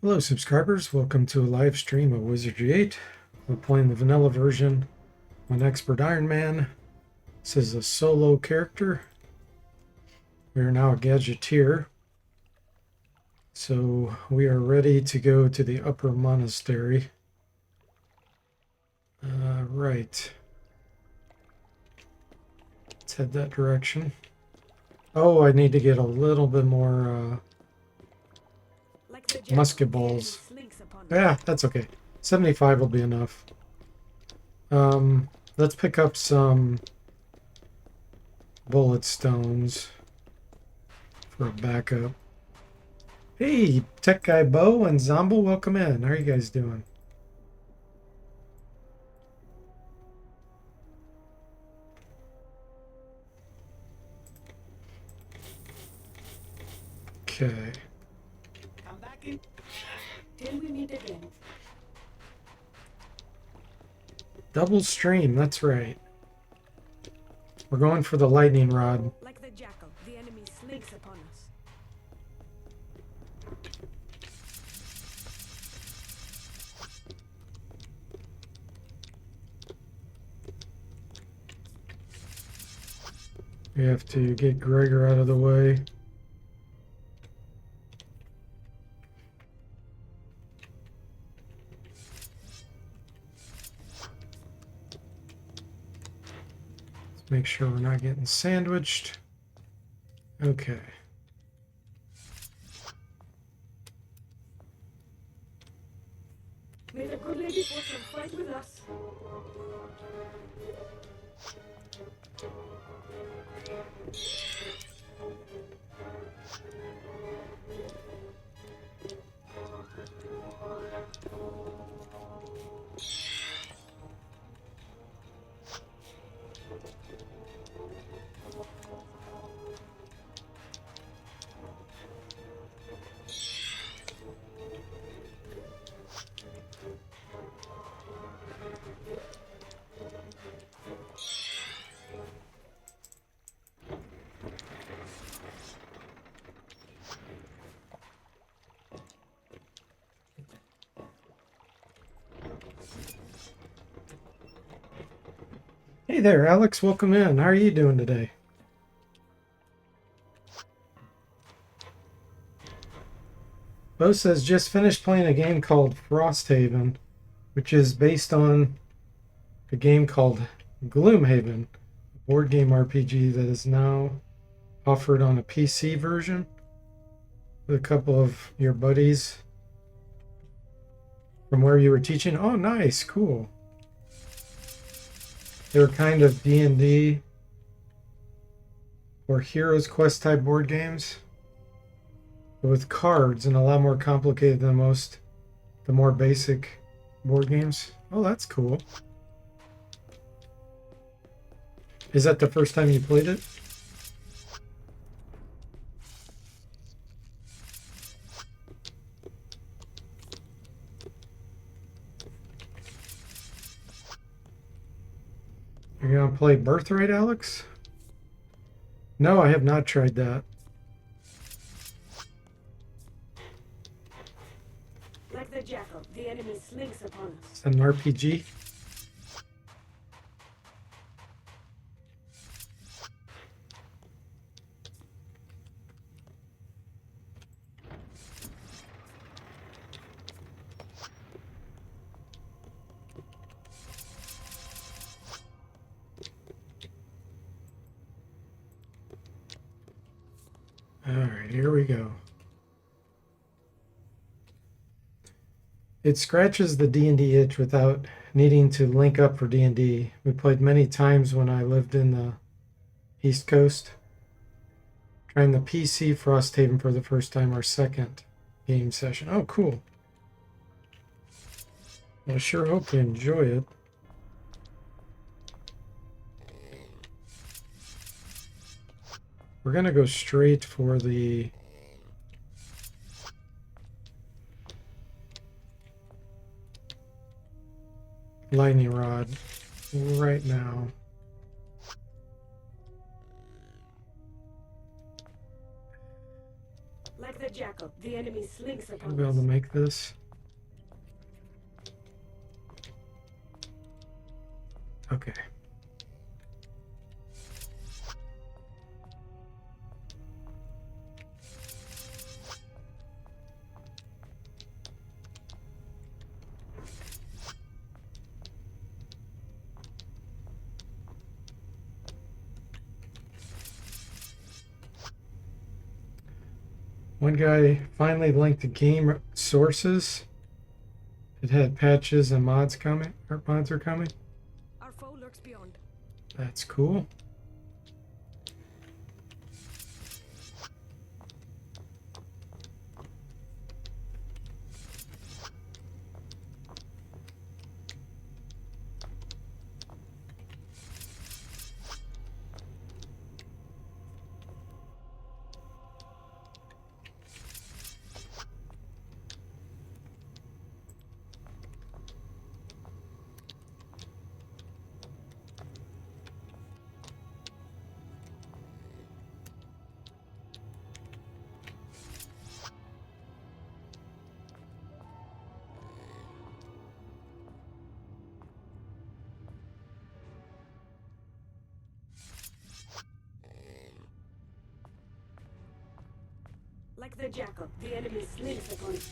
Hello subscribers, welcome to a live stream of Wizardry 8. We're playing the vanilla version. I'm an expert Iron Man. This is a solo character. We are now a gadgeteer. So we are ready to go to the upper monastery. Right. Let's head that direction. Oh, I need to get a little bit more musket balls. Yeah, that's okay. 75 will be enough. Let's pick up some bullet stones for a backup. Hey, Tech Guy Bo and Zombo, welcome in. How are you guys doing? Okay. Come back in till we meet again. Double stream, that's right. We're going for the lightning rod. Like the jackal, the enemy slinks upon us. We have to get Gregor out of the way. Let's make sure we're not getting sandwiched. Okay. May the good lady fortune fight with us. Hey there, Alex, welcome in. How are you doing today? Bo says, just finished playing a game called Frosthaven, which is based on a game called Gloomhaven, a board game RPG that is now offered on a PC version with a couple of your buddies from where you were teaching. Oh, nice, cool. They were kind of D&D or Heroes Quest type board games, but with cards and a lot more complicated than most the more basic board games. Oh, that's cool. Is that the first time you played it? You're gonna play Birthright, Alex? No, I have not tried that. Like the jackal, the enemy slinks upon us. It's an RPG. here we go. It scratches the D&D itch without needing to link up for D&D. We played many times when I lived in the East Coast. Trying the PC Frosthaven for the first time, our second game session. Oh, cool. I sure hope you enjoy it. We're going to go straight for the lightning rod right now. Like the jackal, the enemy slinks I'll upon be able us. to make this. Okay. One guy finally linked the game sources. It had patches and mods coming. Or mods are coming. Our foe lurks beyond. That's cool. Like the jackal, the enemy slinks upon us.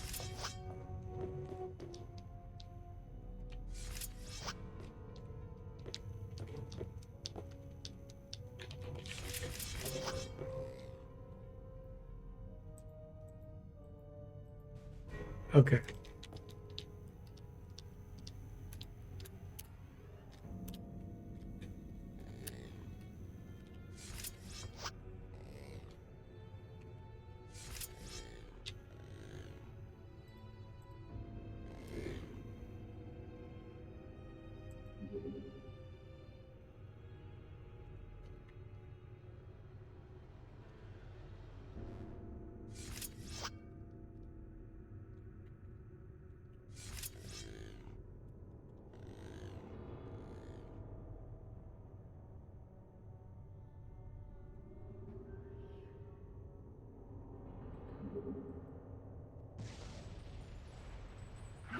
Okay.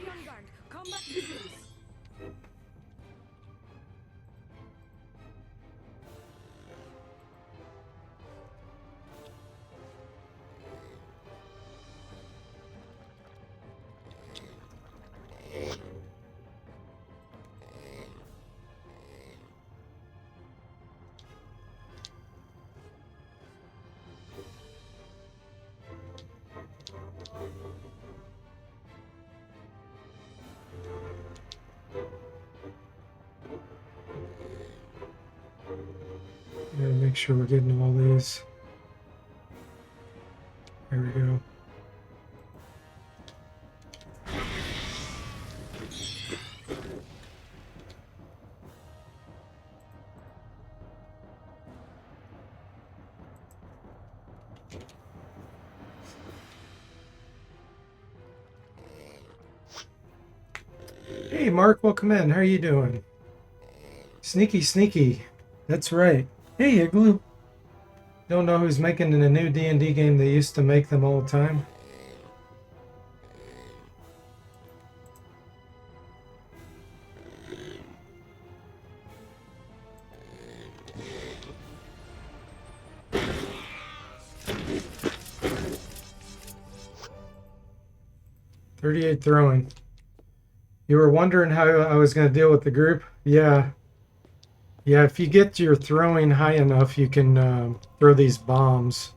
Be on guard. Combat begins. Gotta make sure we're getting all these. There we go. Hey Mark, welcome in. How are you doing? Sneaky, sneaky. That's right. Hey Igloo. Don't know who's making a new D&D game. They used to make them all the time. .38 throwing. You were wondering how I was going to deal with the group? Yeah. Yeah, if you get your throwing high enough, you can throw these bombs.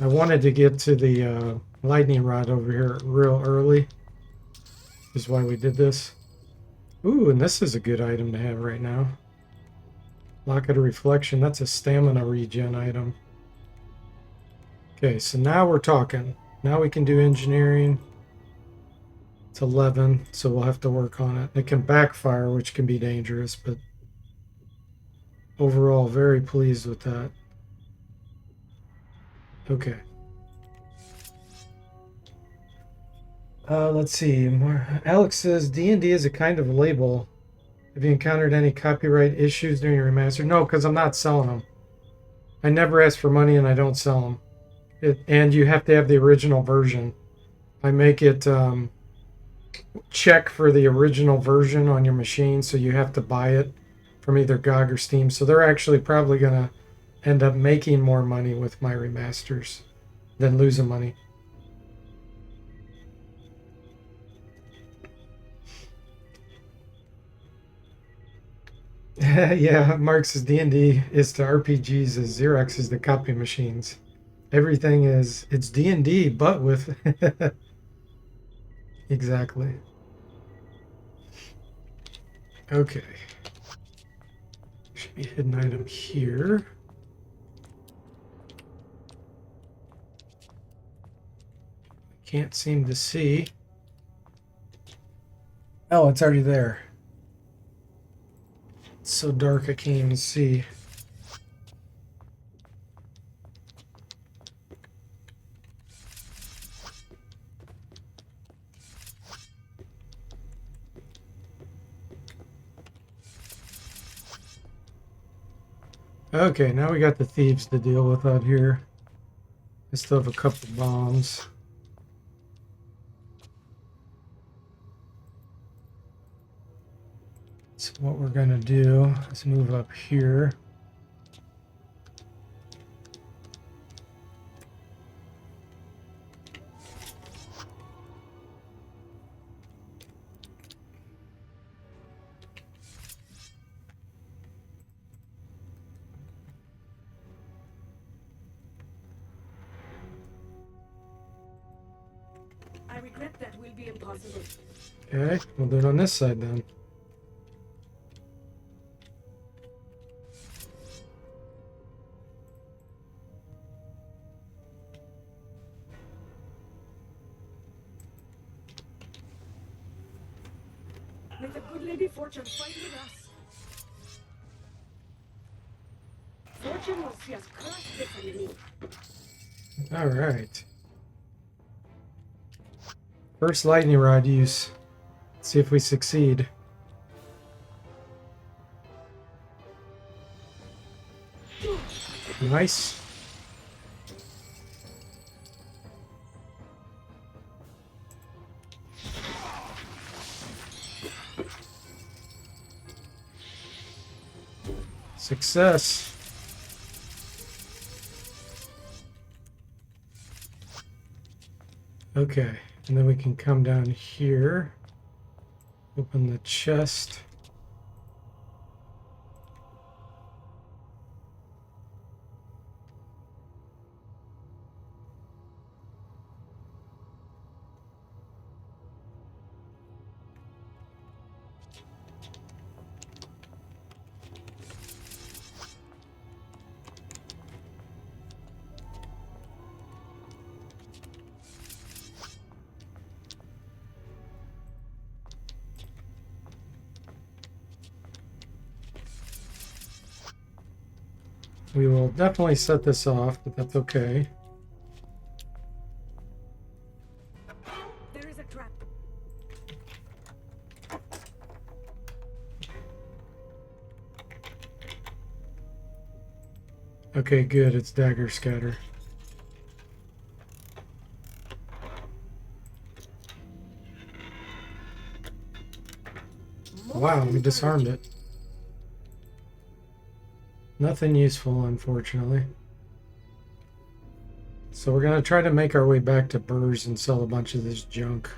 I wanted to get to the lightning rod over here real early. Is why we did this. Ooh, and this is a good item to have right now. Locket of Reflection. That's a stamina regen item. Okay, so now we're talking. Now we can do engineering. It's 11, so we'll have to work on it. It can backfire, which can be dangerous, but overall, very pleased with that. Okay. Let's see. Alex says D&D is a kind of label. Have you encountered any copyright issues during your remaster? No, because I'm not selling them. I never ask for money and I don't sell them. And you have to have the original version. I make it check for the original version on your machine, so you have to buy it from either GOG or Steam. So they're actually probably going to end up making more money with my remasters than losing money. Yeah, Mark says D&D is to RPGs as Xerox is the copy machines. Everything is, it's D&D, but with... Exactly. Okay. Should be a hidden item here. Can't seem to see. Oh, it's already there. It's so dark I can't even see. Okay, now we got the thieves to deal with out here. I still have a couple bombs. So what we're gonna do is move up here. I regret that will be impossible. Okay, we'll do it on this side then. May the good Lady Fortune fight with us. Fortune will see us crush this enemy. All right. First lightning rod use. Let's see if we succeed. Nice. Success. Okay, and then we can come down here, open the chest. We will definitely set this off, but that's okay. There is a trap. Okay, good. It's dagger scatter. Wow, we disarmed it. Nothing useful, unfortunately. So we're going to try to make our way back to Burrs and sell a bunch of this junk.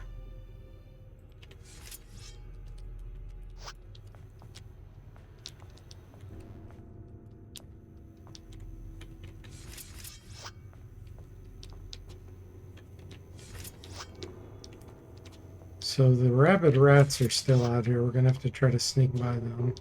So the rabid rats are still out here. We're gonna have to try to sneak by them.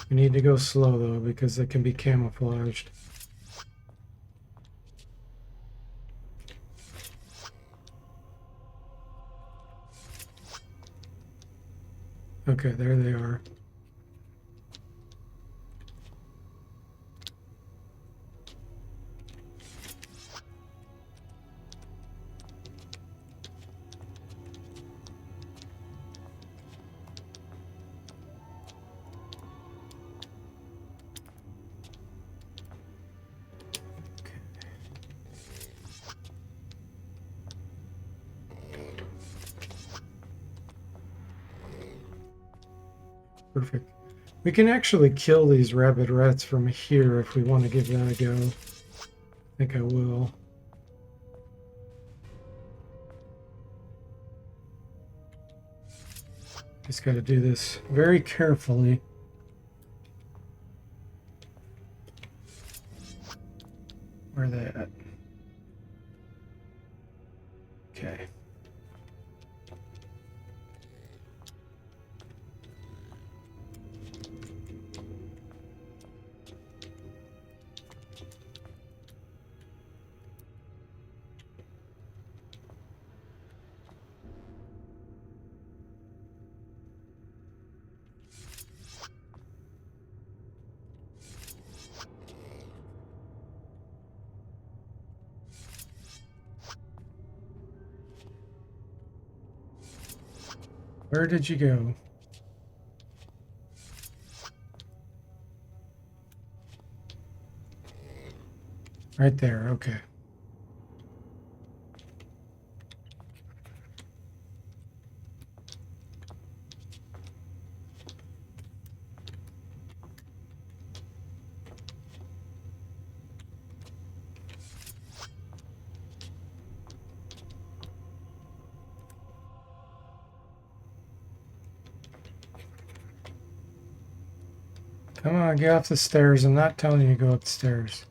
We need to go slow though because it can be camouflaged. Okay, there they are. Perfect. We can actually kill these rabid rats from here if we want to give that a go. I think I will. Just got to do this very carefully. Where are they at? Okay. Where did you go? Right there, okay. Come on, get off the stairs. I'm not telling you to go upstairs.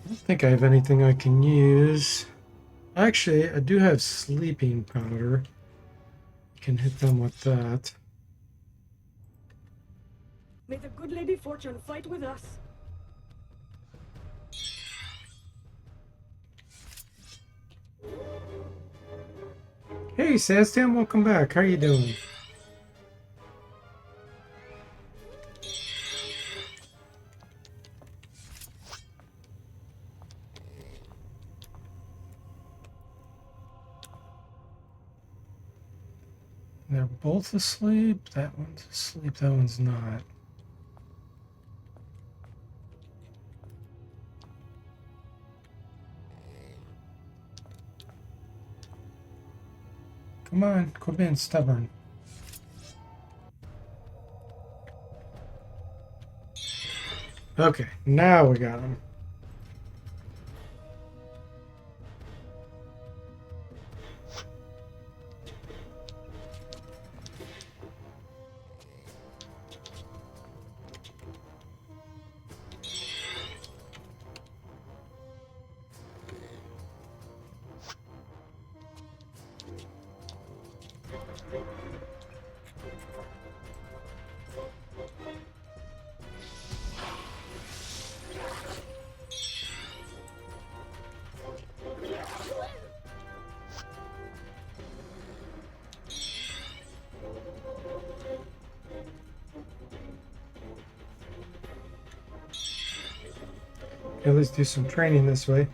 I don't think I have anything I can use. Actually, I do have sleeping powder. I can hit them with that. May the good Lady Fortune fight with us. Hey, Sebastian, welcome back. How are you doing? They're both asleep. That one's asleep. That one's not. Come on, quit being stubborn. Okay, now we got him. Okay, let's do some training this way.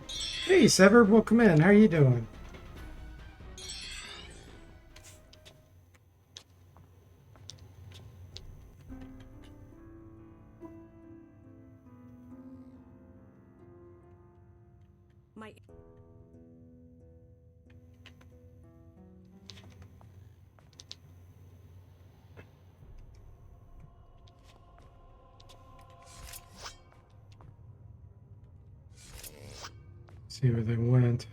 Hey, Sever, welcome in. How are you doing? My See where they went.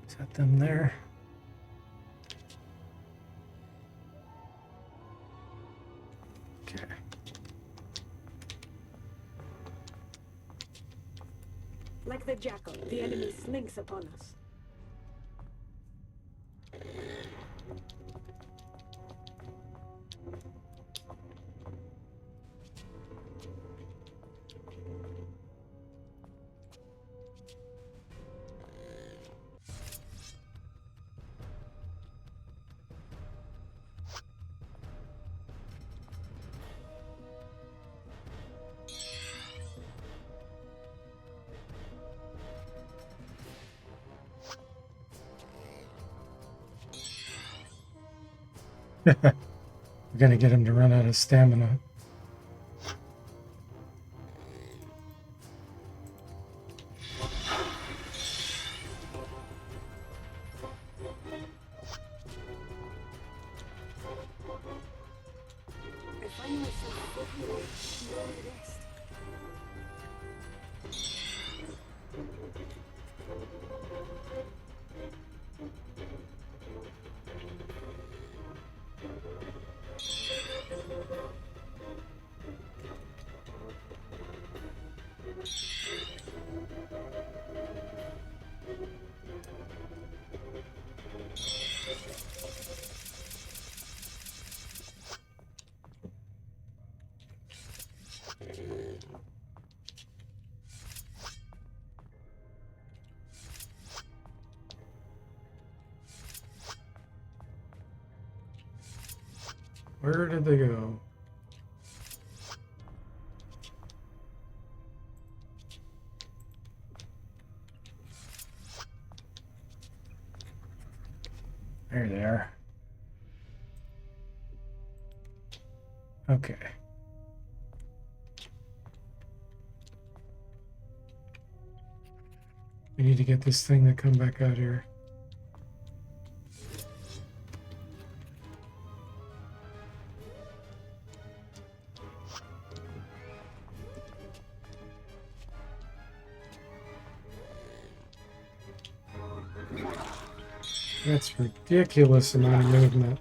Is that them there? Okay. Like the jackal, the enemy slinks upon us. We're gonna get him to run out of stamina. I find myself looking at no rest. Where did they go? There they are. Okay. We need to get this thing to come back out here. That's ridiculous amount of movement.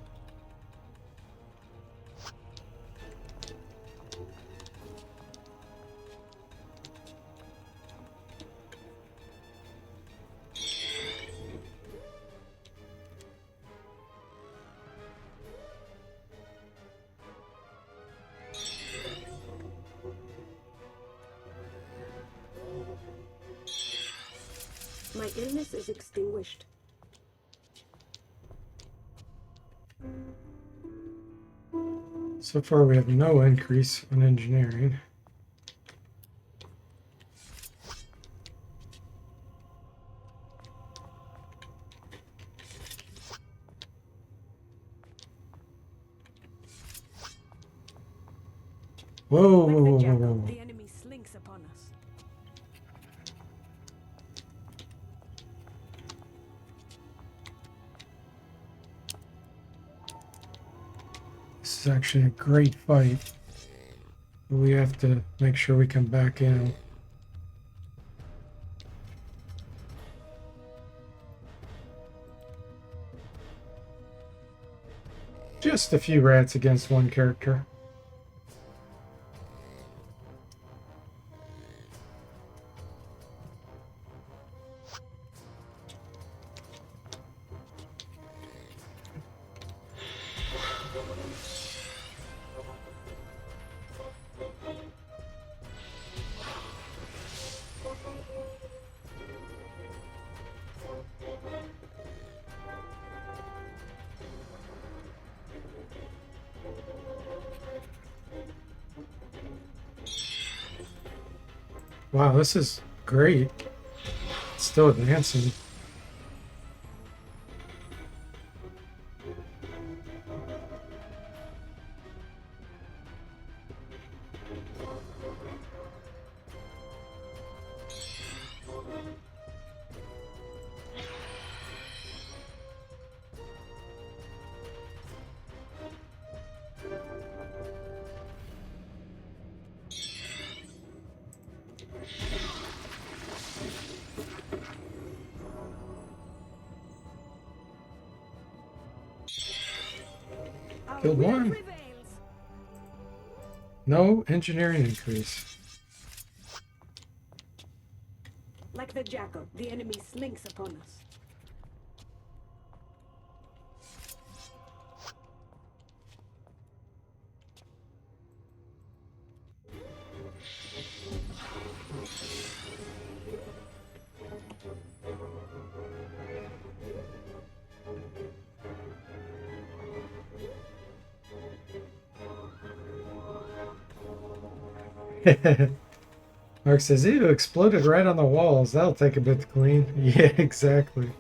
My illness is extinguished. So far we have no increase in engineering. Whoa, Like whoa, the whoa, whoa, jackal, whoa. the enemy slinks upon us. This is actually a great fight. But we have to make sure we come back in. Just a few rats against one character. Wow, this is great. It's still advancing. Killed will one. prevails. No engineering increase. Like the jackal, the enemy slinks upon us. Mark says, ew, exploded right on the walls. That'll take a bit to clean. Yeah, exactly.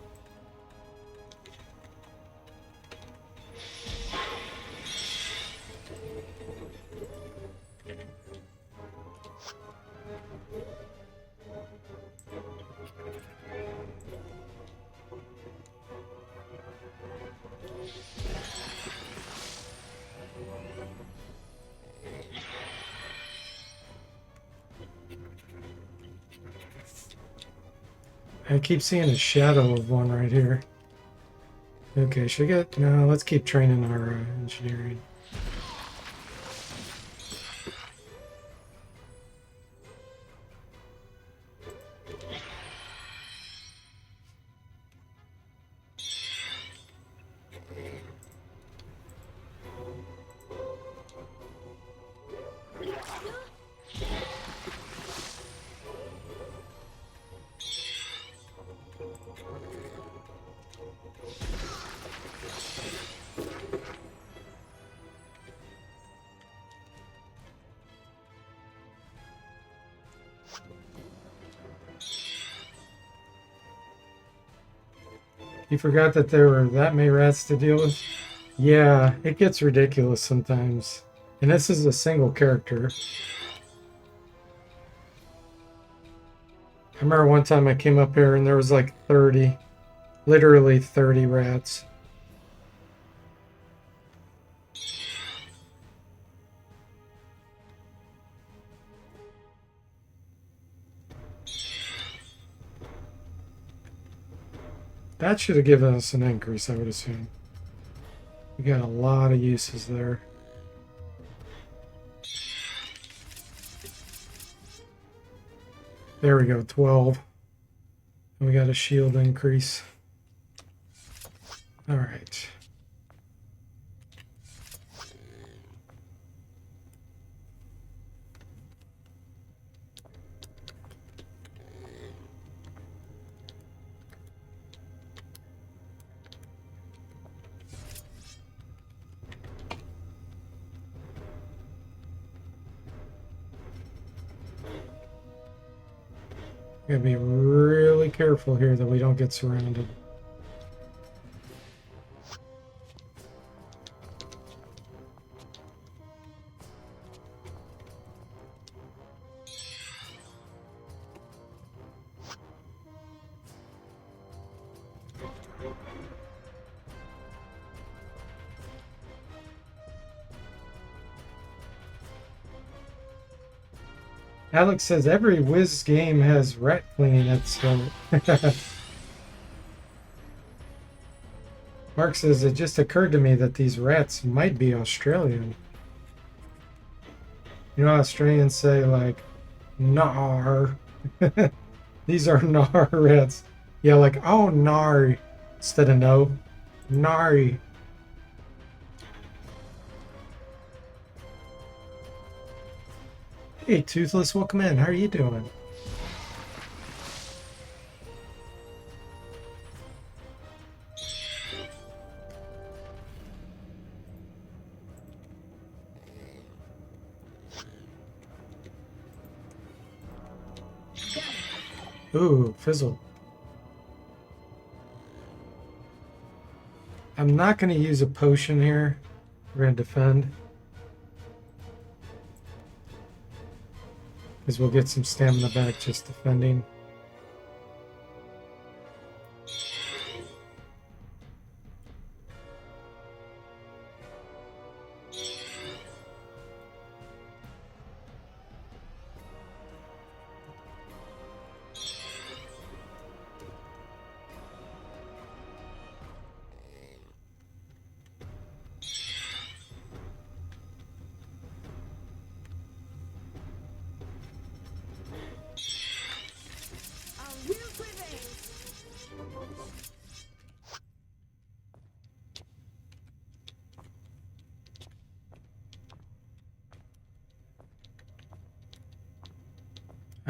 I keep seeing a shadow of one right here. Okay, should I get... No, let's keep training our engineering. You forgot that there were that many rats to deal with? Yeah, it gets ridiculous sometimes. And this is a single character. I remember one time I came up here and there was like 30, literally 30 rats. That should have given us an increase, I would assume. We got a lot of uses there. There we go, 12. And we got a shield increase. All right. Gotta be really careful here that we don't get surrounded. Alex says every Wiz game has rat cleaning at start. Mark says it just occurred to me that these rats might be Australian. You know, Australians say like "nar." These are "nar" rats. Yeah, like oh "nar" instead of no. "Nari." Hey, Toothless, welcome in. How are you doing? Ooh, fizzle. I'm not going to use a potion here. We're going to defend. Because we'll get some stamina back just defending.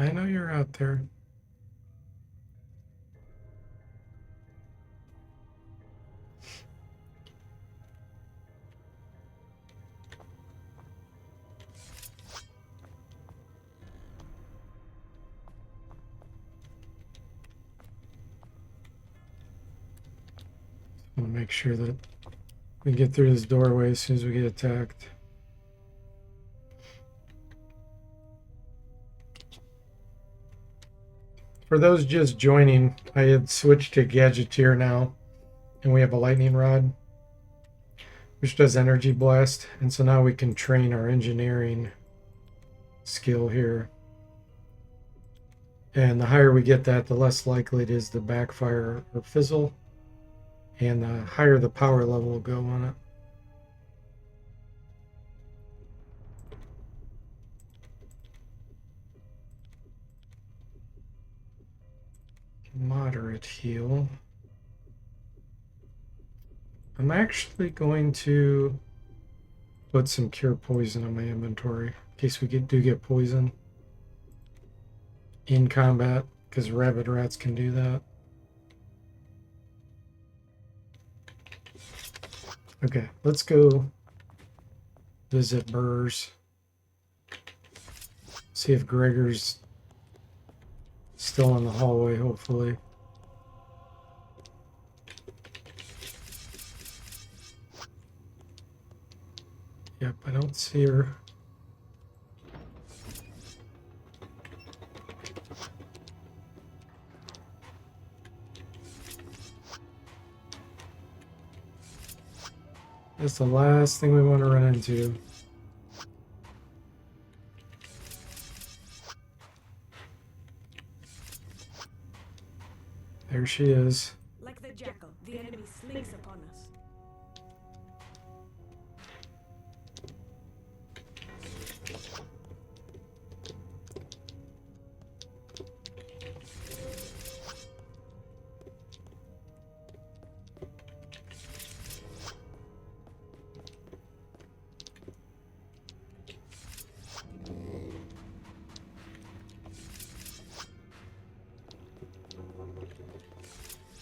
I know you're out there. I want to make sure that we get through this doorway as soon as we get attacked. For those just joining, I had switched to Gadgeteer now, and we have a lightning rod, which does energy blast, and so now we can train our engineering skill here. And the higher we get that, the less likely it is to backfire or fizzle, and the higher the power level will go on it. Moderate heal. I'm actually going to put some cure poison in my inventory in case we do get poison in combat, because rabid rats can do that. Okay, let's go visit Burrs. See if Gregor's still in the hallway, hopefully. Yep, I don't see her. That's the last thing we want to run into. There she is. Like the jackal, the enemy slinks upon us.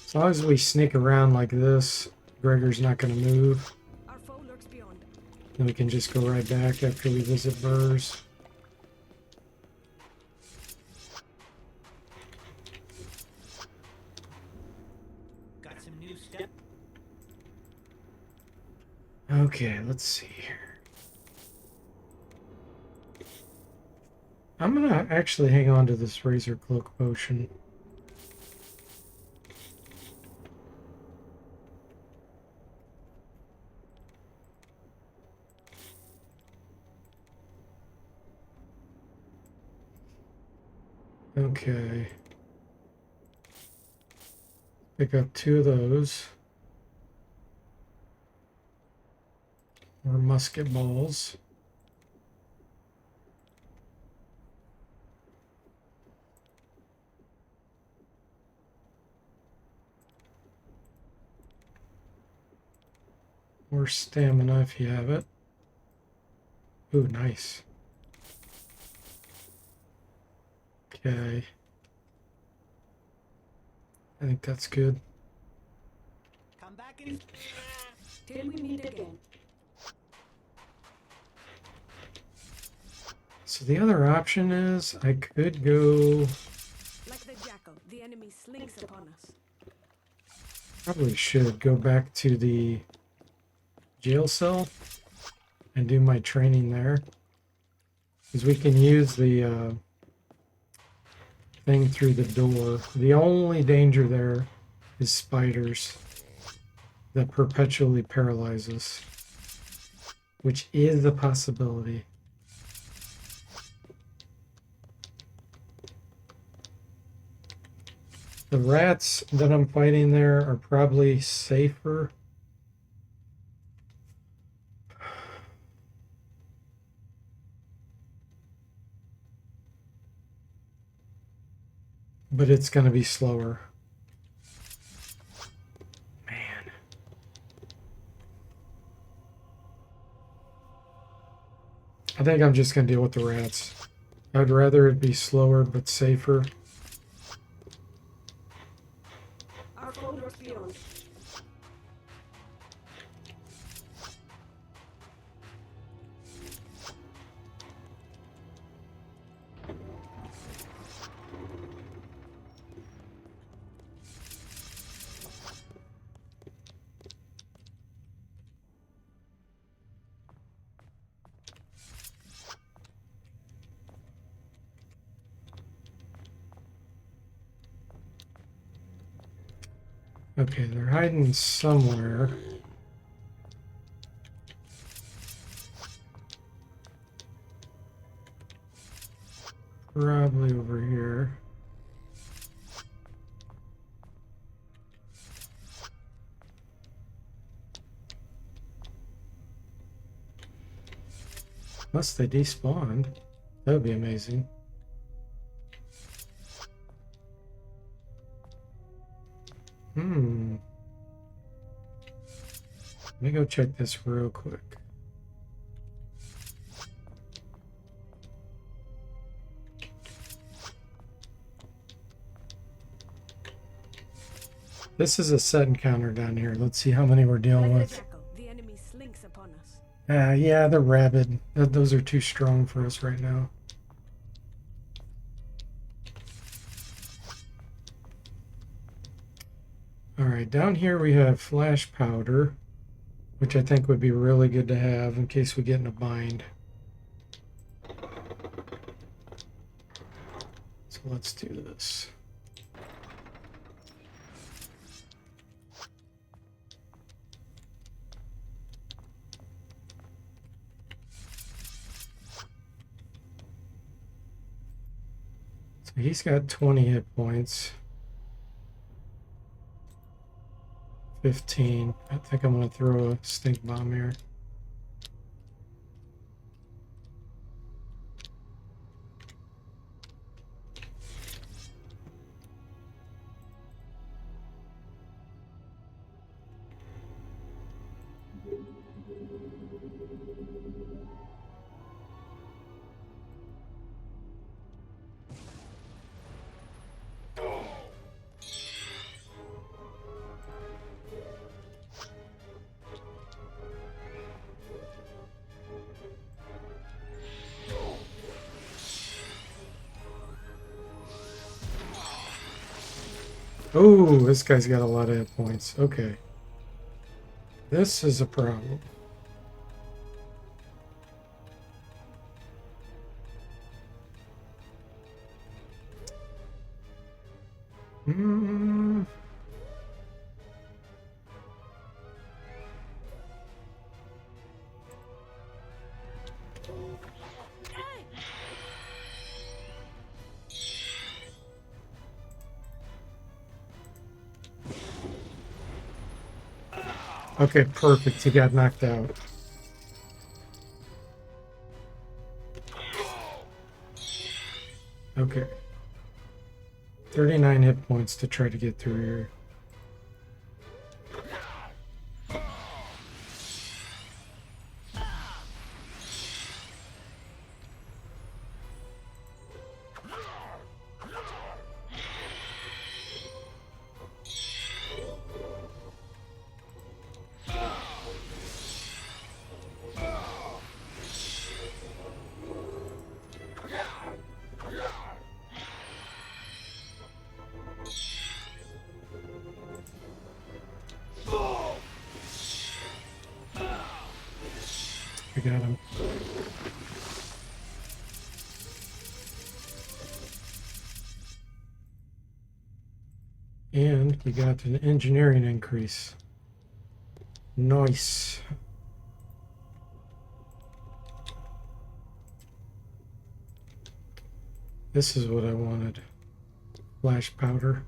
As long as we sneak around like this, Gregor's not going to move. Our foe lurks beyond. Then we can just go right back after we visit Burrs. Got some new stuff. Okay, let's see here. I'm going to actually hang on to this Razor Cloak potion. Okay. Pick up 2 of those. More musket balls. More stamina if you have it. Ooh, nice. Okay. I think that's good. Come back in. Till we meet again. So the other option is I could go... Like the jackal, the enemy slinks upon us. Probably should go back to the jail cell and do my training there. Because we can use the thing through the door. The only danger there is spiders that perpetually paralyze us, which is a possibility. The rats that I'm fighting there are probably safer. But it's going to be slower. Man. I think I'm just going to deal with the rats. I'd rather it be slower but safer. Our folders beyond. Okay, they're hiding somewhere. Probably over here. Unless they despawned. That would be amazing. Let me go check this real quick. This is a set encounter down here. Let's see how many we're dealing Like with. the jackal, the enemy slinks upon us. Yeah, they're rabid. Those are too strong for us right now. Alright, down here we have flash powder, which I think would be really good to have in case we get in a bind. So let's do this. So he's got 20 hit points. 15. I think I'm going to throw a stink bomb here. Oh, this guy's got a lot of hit points. Okay. This is a problem. Hmm. Okay, perfect. He got knocked out. Okay. 39 hit points to try to get through here. I got him. And we got an engineering increase. Nice. This is what I wanted. Flash powder.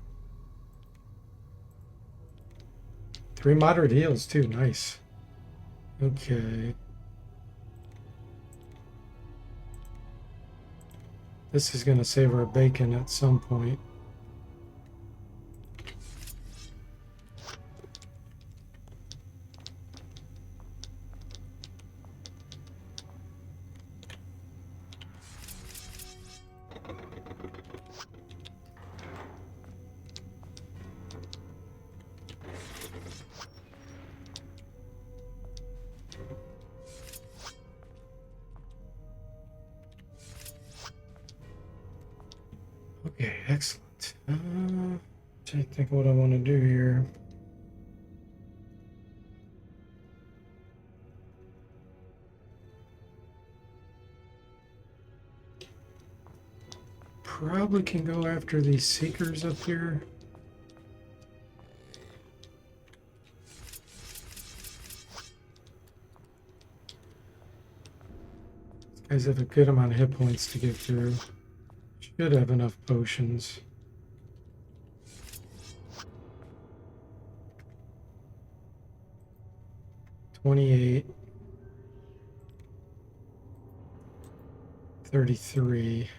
3 moderate heals too. Nice. Okay. This is going to save our bacon at some point. Okay, excellent. Trying to think of what I want to do here. Probably can go after these seekers up here. These guys have a good amount of hit points to get through. Should have enough potions. $28, 33.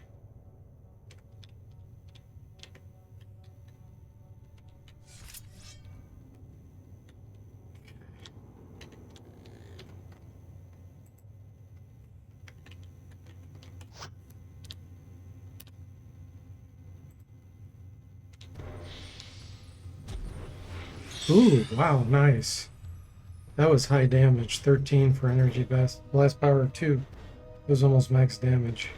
Ooh, wow, nice. That was high damage. 13 for energy blast power 2. It was almost max damage.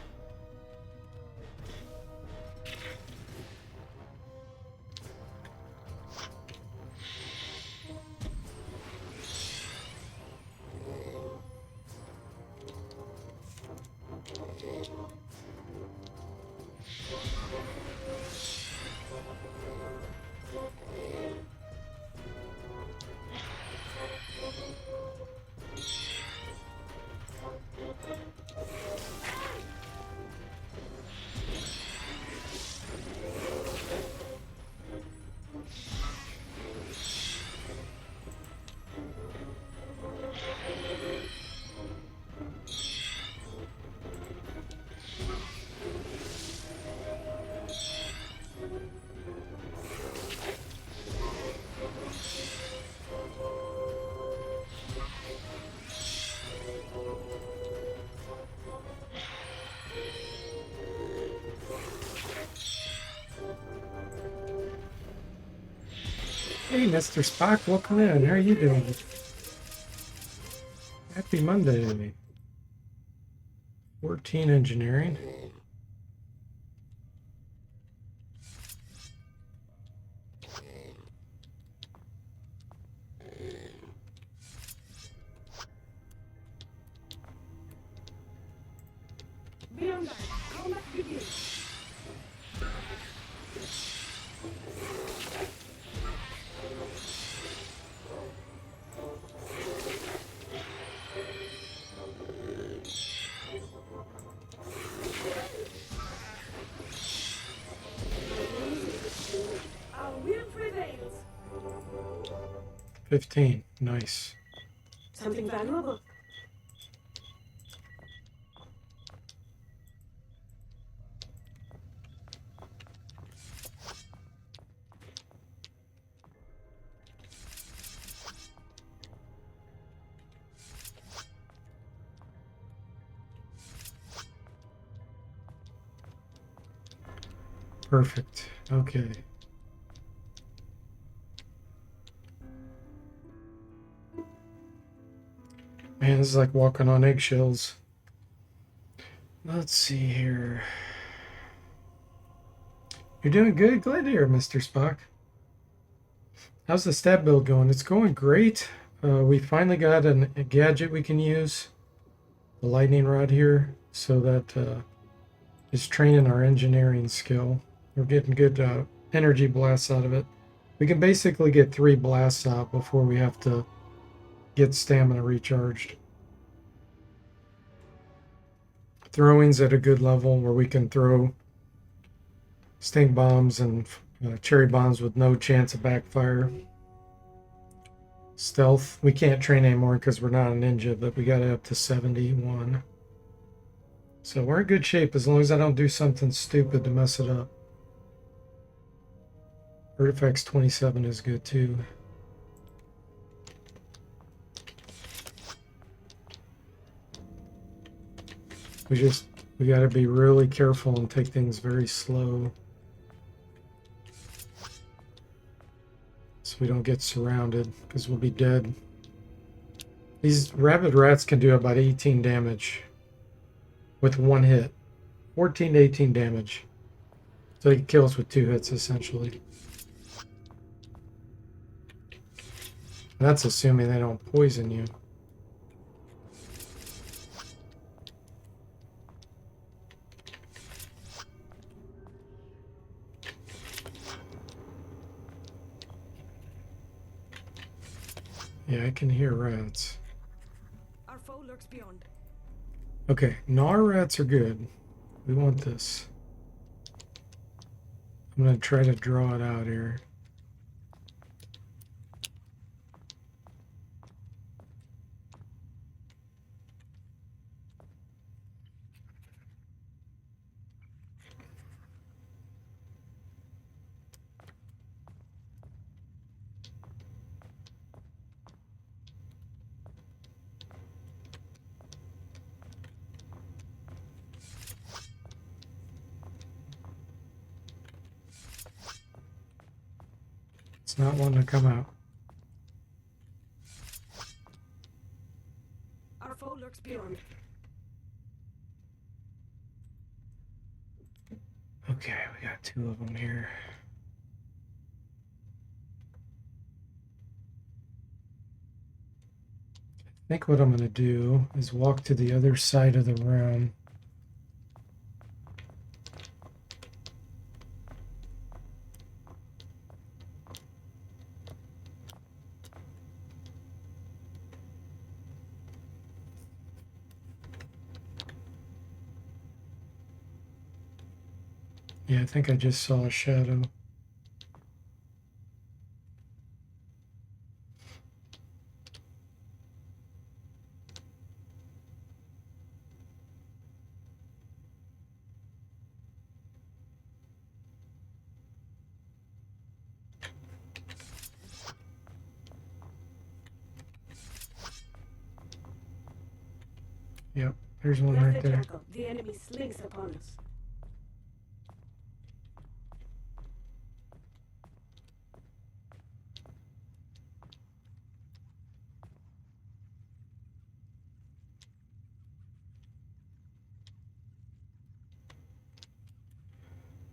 Hey, Mr. Spock, welcome in. How are you doing? Happy Monday. 14 engineering. Beyond that, combat begins. 15. Nice. Something valuable. Perfect. Okay. Man, this is like walking on eggshells. Let's see here. You're doing good. Glad to hear, Mr. Spock. How's the stat build going? It's going great. We finally got a gadget we can use, the lightning rod here, so that is training our engineering skill. We're getting good energy blasts out of it. We can basically get 3 blasts out before we have to get stamina recharged. Throwing's at a good level where we can throw stink bombs and cherry bombs with no chance of backfire. Stealth, we can't train anymore because we're not a ninja, but we got it up to 71. So we're in good shape as long as I don't do something stupid to mess it up. Artifacts 27 is good too. We got to be really careful and take things very slow so we don't get surrounded because we'll be dead. These rabid rats can do about 18 damage with one hit. 14 to 18 damage. So he kills with 2 hits essentially. That's assuming they don't poison you. Yeah, I can hear rats. Our foe lurks beyond. Okay, gnar rats are good. We want this. I'm gonna try to draw it out here. It's not wanting to come out. Our foe lurks beyond. Okay, we got 2 of them here. I think what I'm going to do is walk to the other side of the room. Yeah, I think I just saw a shadow. Yep, there's one Like right the there. jackal, the enemy slinks upon us.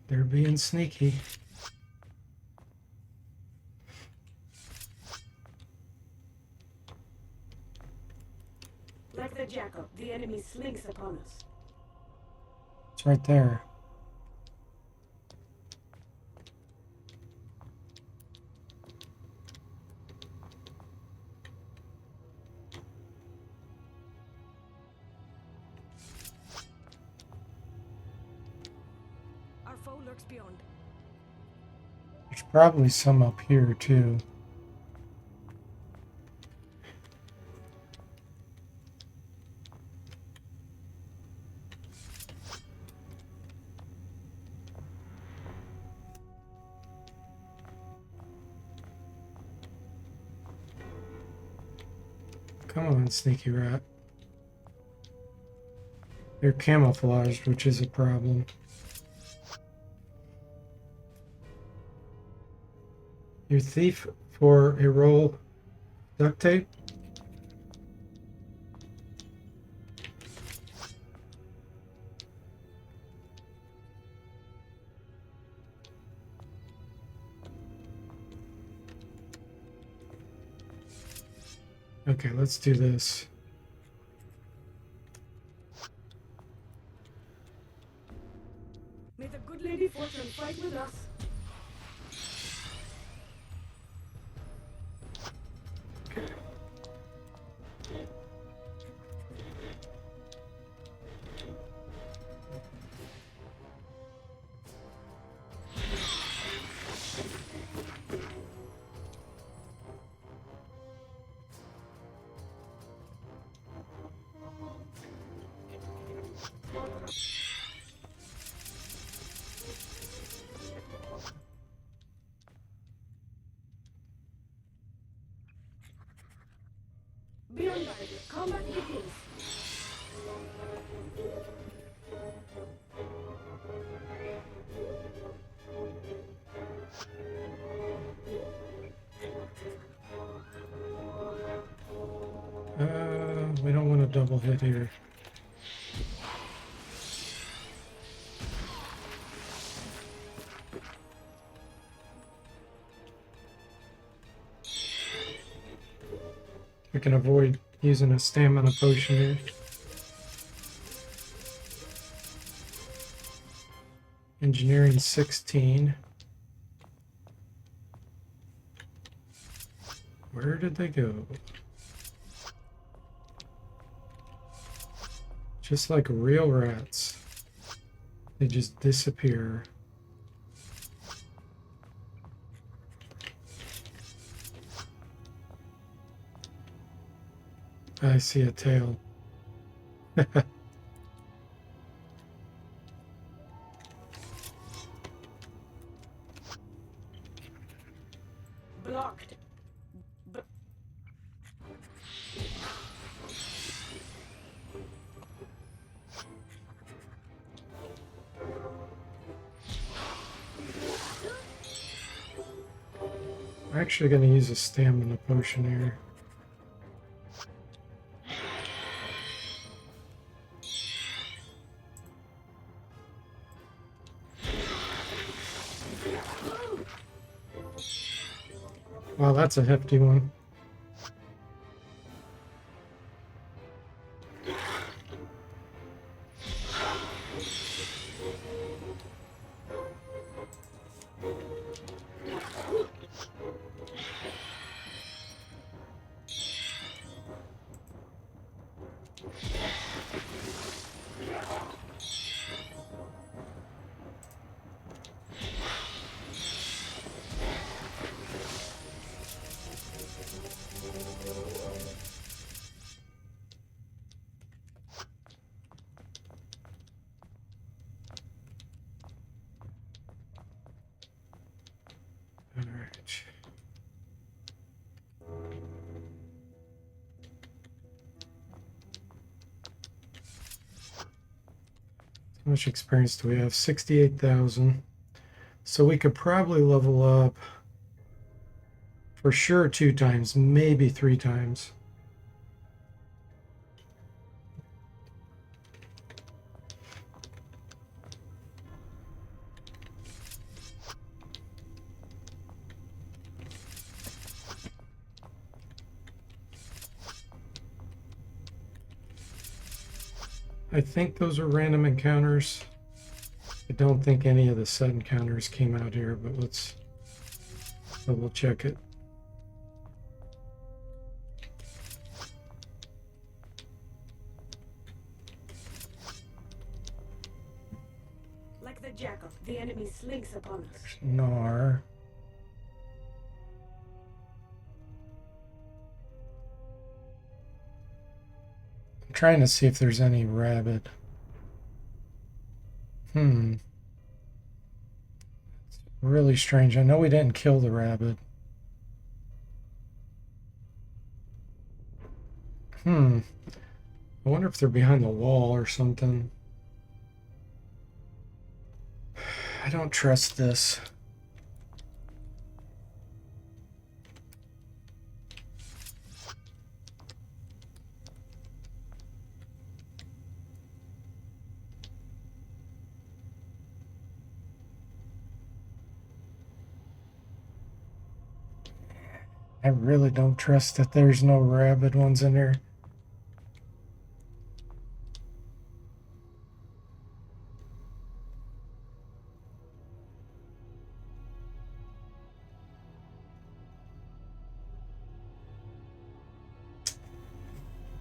They're being sneaky. Like the jackal, the enemy slinks upon us. It's right there. Our foe lurks beyond. There's probably some up here too. Come on, sneaky rat. They're camouflaged, which is a problem. Your thief for a roll duct tape? Okay, let's do this. May the good lady Fortune fight with us. Beyond barrier, combat begins. We don't want a double hit here. We can avoid using a stamina potion here. Engineering 16. Where did they go? Just like real rats. They just disappear. I see a tail. Blocked. I'm actually going to use a stamina potion here. Wow, that's a hefty one. All right. How much experience do we have? 68,000. So we could probably level up for sure 2 times, maybe 3 times. I think those are random encounters. I don't think any of the set encounters came out here, but let's double check it. Like the jackal, the enemy slinks upon us. Gnar. I'm trying to see if there's any rabbit. Really strange. I know we didn't kill the rabbit. I wonder if they're behind the wall or something. I don't trust this. I really don't trust that there's no rabid ones in here.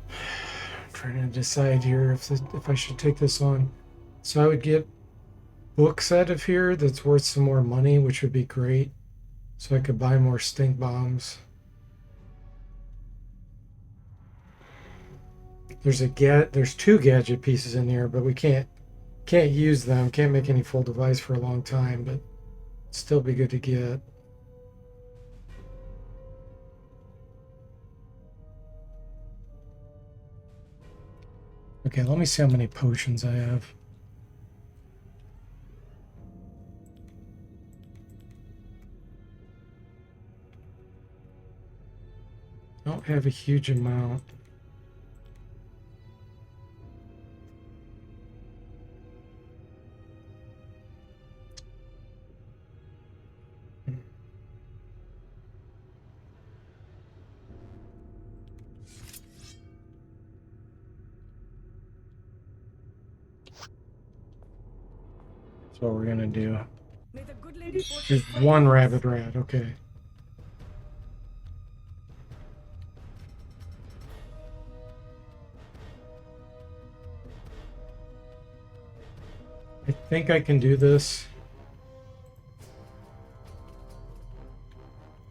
I'm trying to decide here if I should take this on. So I would get books out of here that's worth some more money, which would be great. So I could buy more stink bombs. There's 2 gadget pieces in here, but we can't use them. Can't make any full device for a long time, but still be good to get. Okay, let me see how many potions I have. I don't have a huge amount. what we're gonna do. May the good lady force There's us one forgive us. rabbit rat. Okay. I think I can do this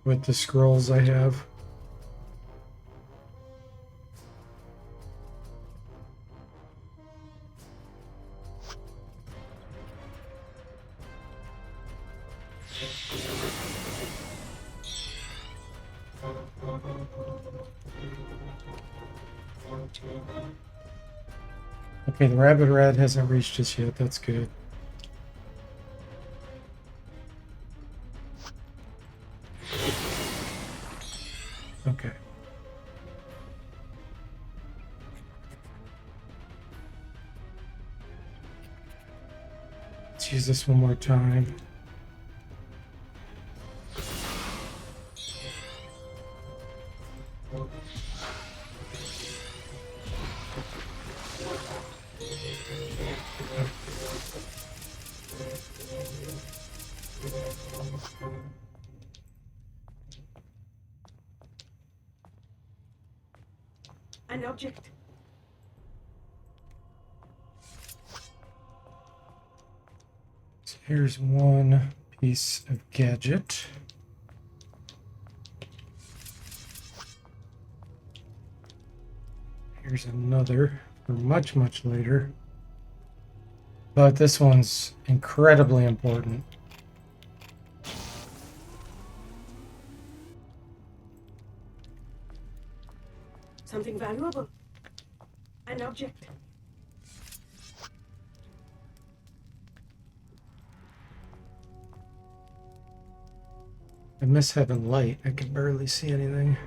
with the scrolls I have. Okay, the rabbit rat hasn't reached us yet. That's good. Okay. Let's use this one more time. An object. So here's one piece of gadget. Here's another for much, much later. But this one's incredibly important. Something valuable. An object. I miss having light. I can barely see anything.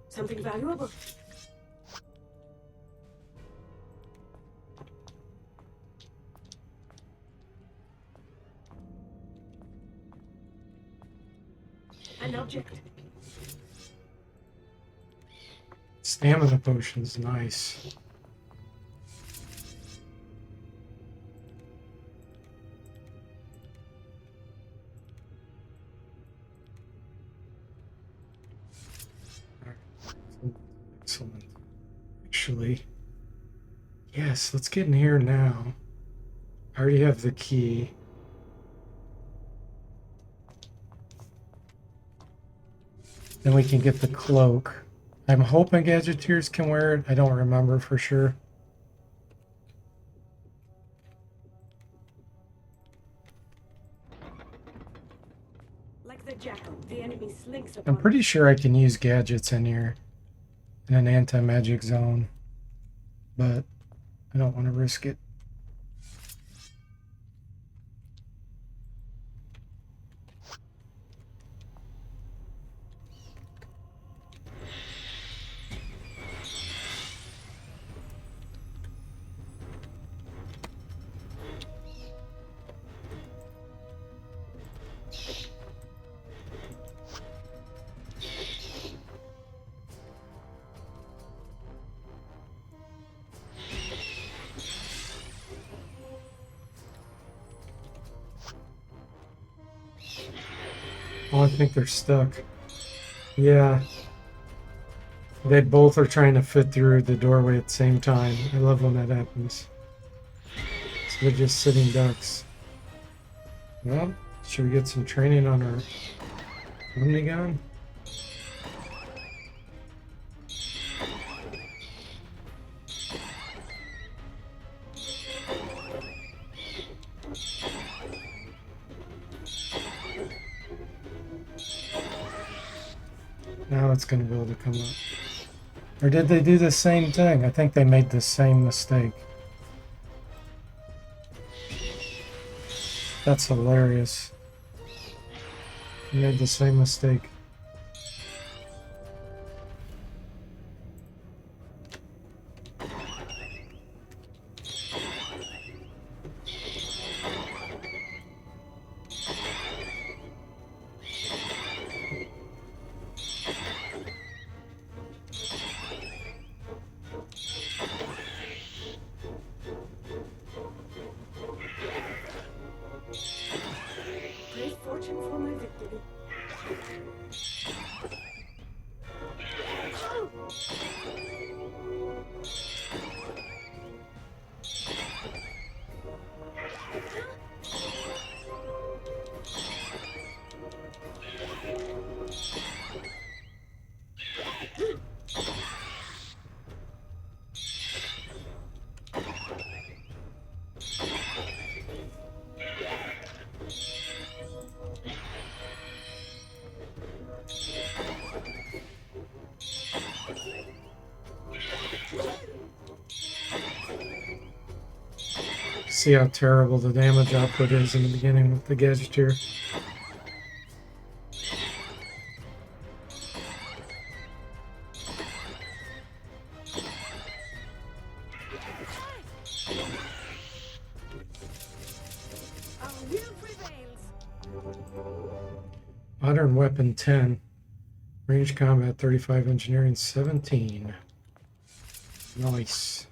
Something valuable. An object. Stamina potion's nice. Excellent. Actually, yes, let's get in here now. I already have the key. Then we can get the cloak. I'm hoping gadgeteers can wear it. I don't remember for sure. Like the jackal, the enemy slinks upon I'm pretty sure I can use gadgets in here in an anti-magic zone, but I don't want to risk it. Oh, I think they're stuck. Yeah. They both are trying to fit through the doorway at the same time. I love when that happens. So they're just sitting ducks. Well, should we get some training on our Omnigun? Now it's going to be able to come up. Or did they do the same thing? I think they made the same mistake. That's hilarious. They made the same mistake. See how terrible the damage output is in the beginning with the Gadgeteer. Our will prevails. Modern weapon 10. Range combat 35, engineering 17. Nice.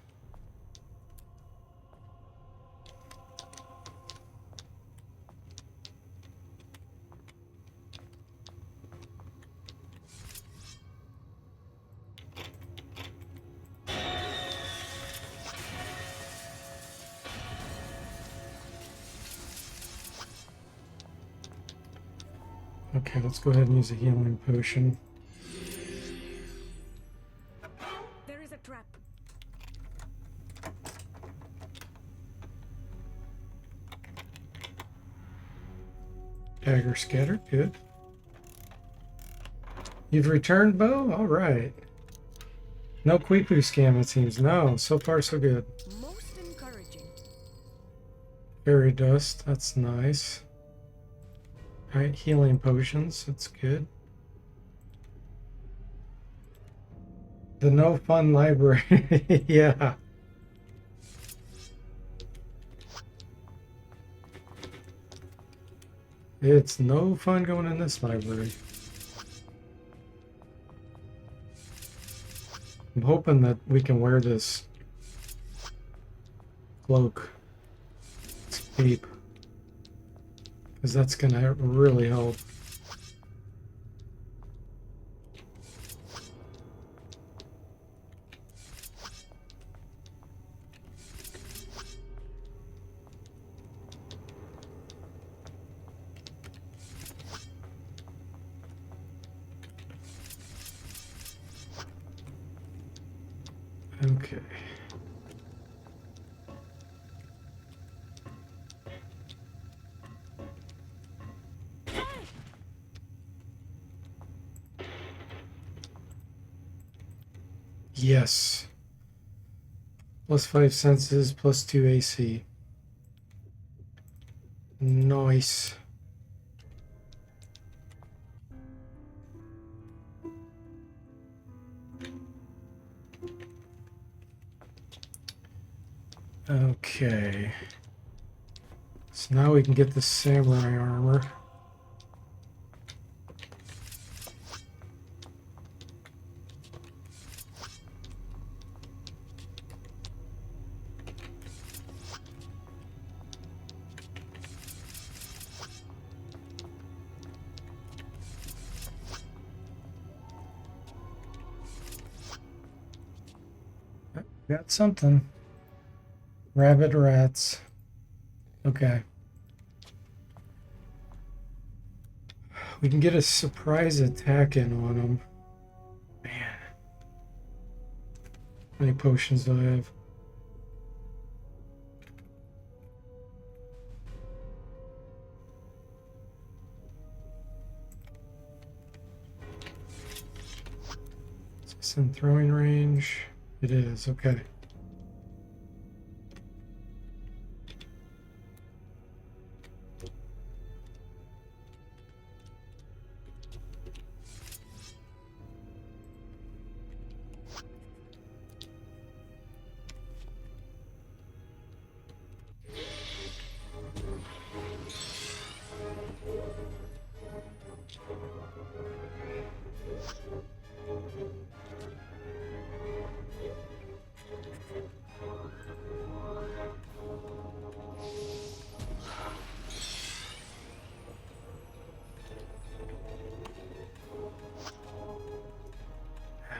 Okay, let's go ahead and use a healing potion. There is a trap. Dagger scatter, good. You've returned, Bo? Alright. No Quipu scam, it seems. No, so far so good. Most encouraging. Fairy dust, that's nice. Alright, healing potions, that's good. The no fun library, yeah. It's no fun going in this library. I'm hoping that we can wear this cloak, this cape, because that's gonna really help. Okay. Yes. +5 senses, +2 AC. Nice. Okay. So now we can get the samurai armor. Got something. Rabbit rats. Okay. We can get a surprise attack in on them. Man. How many potions do I have? Is this in throwing range? It is, okay.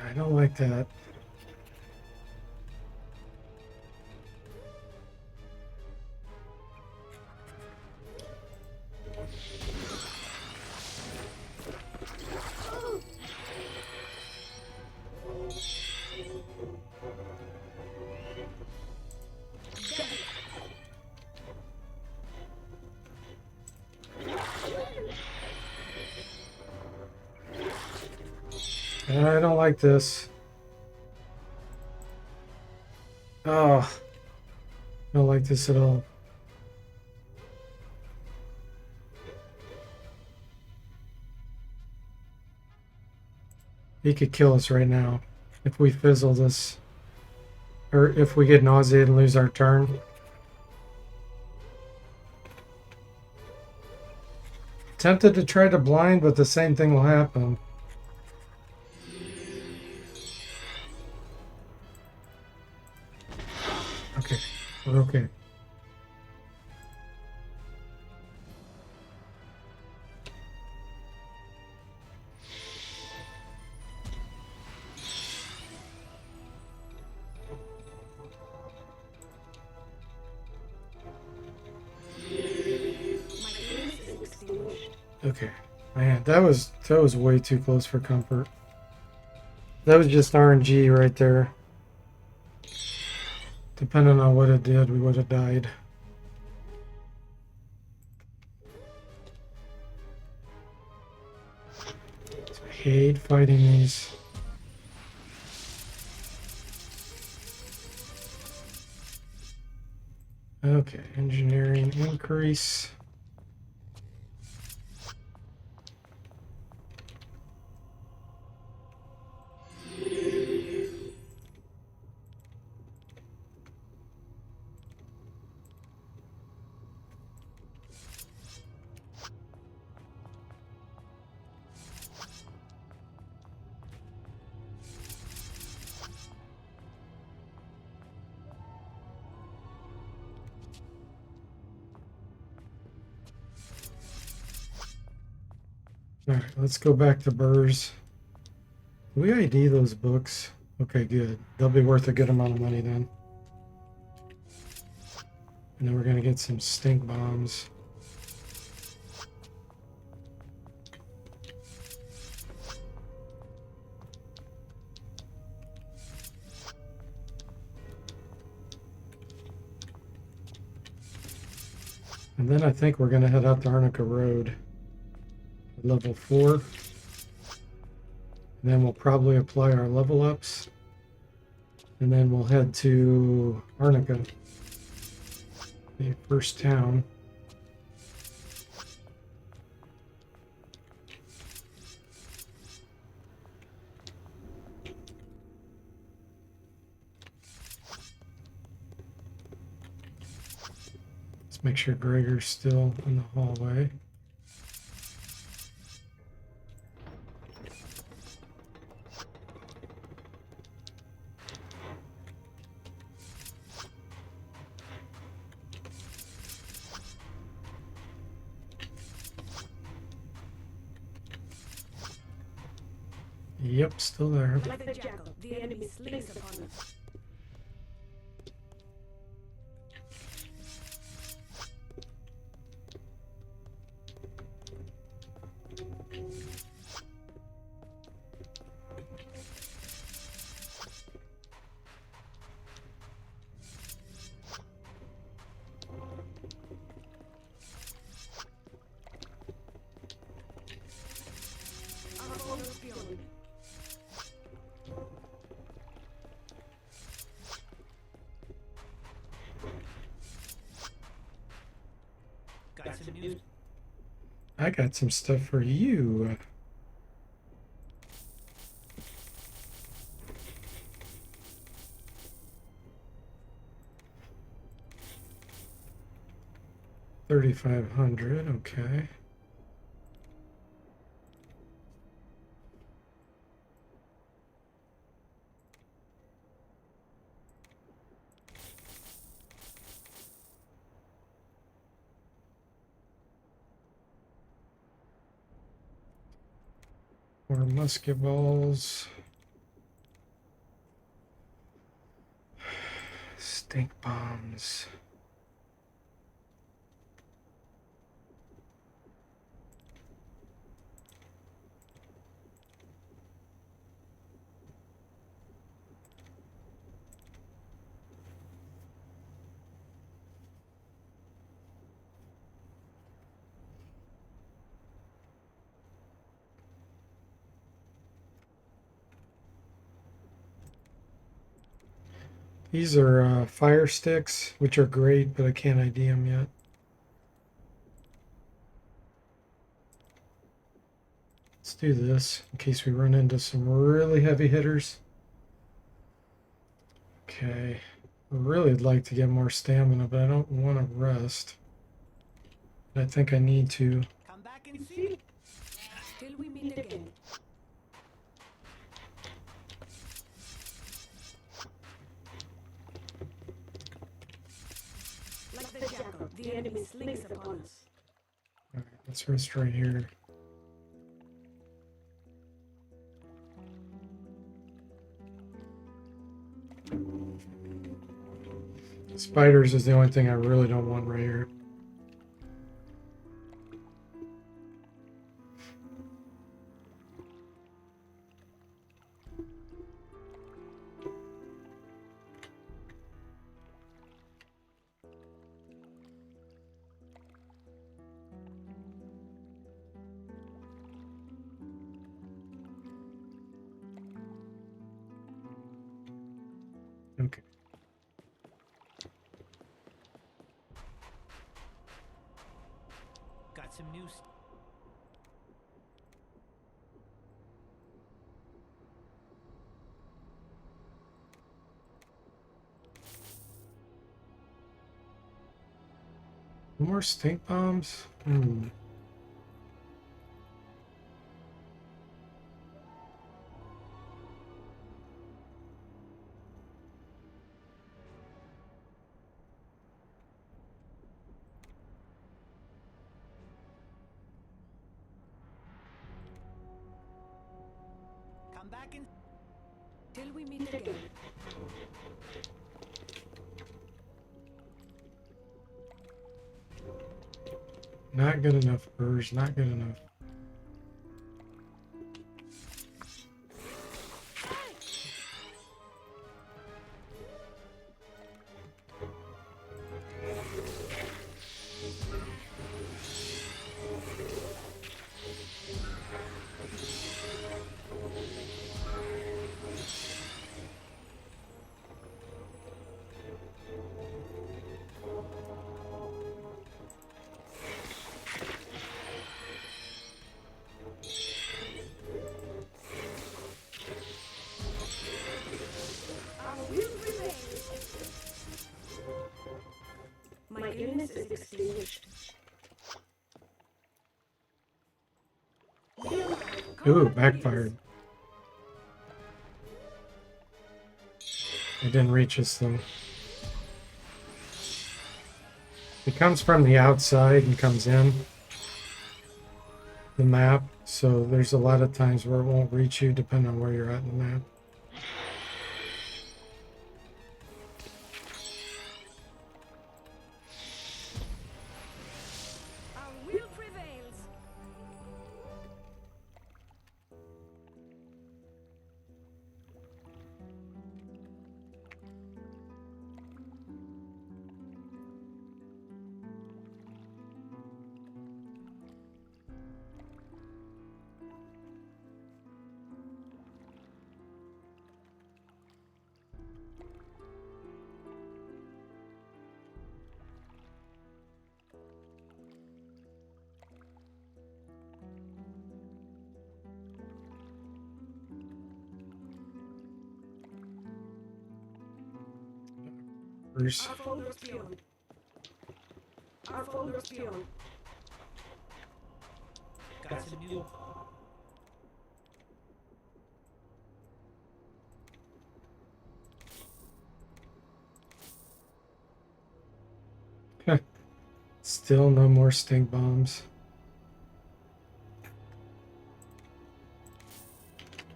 I don't like that. I don't like this. Oh, I don't like this at all. He could kill us right now if we fizzle this. Or if we get nauseated and lose our turn. Tempted to try to blind, but the same thing will happen. Okay, we're okay. Okay, man, that was way too close for comfort. That was just RNG right there. Depending on what it did, we would have died. I hate fighting these. Okay, engineering increase. Alright, let's go back to Burrs. Do we ID those books? Okay, good. They'll be worth a good amount of money then. And then we're going to get some stink bombs. And then I think we're going to head out to Arnica Road. Level 4. And then we'll probably apply our level ups. And then we'll head to Arnica, the first town. Let's make sure Gregor's still in the hallway. Yep, still there. Like the jackal, the enemy slinks upon us. I got some stuff for you. $3,500, okay. More musket balls. Stink bombs. These are fire sticks, which are great, but I can't ID them yet. Let's do this in case we run into some really heavy hitters. Okay. I really would like to get more stamina, but I don't want to rest. I think I need to. Come back and see. Till we meet again. Like the jackal, the enemy slings upon us. Alright, let's rest right here. Spiders is the only thing I really don't want right here. Okay. Got some news. More stink bombs? Come back and till we meet again. Not good enough, Burrs. Not good enough. My illness is extinguished. Ooh, backfired. It didn't reach us though. It comes from the outside and comes in the map, so there's a lot of times where it won't reach you depending on where you're at in the map. Our will prevails. Burrs. Our folders beyond. Our folders beyond. Got some new. Still no more stink bombs.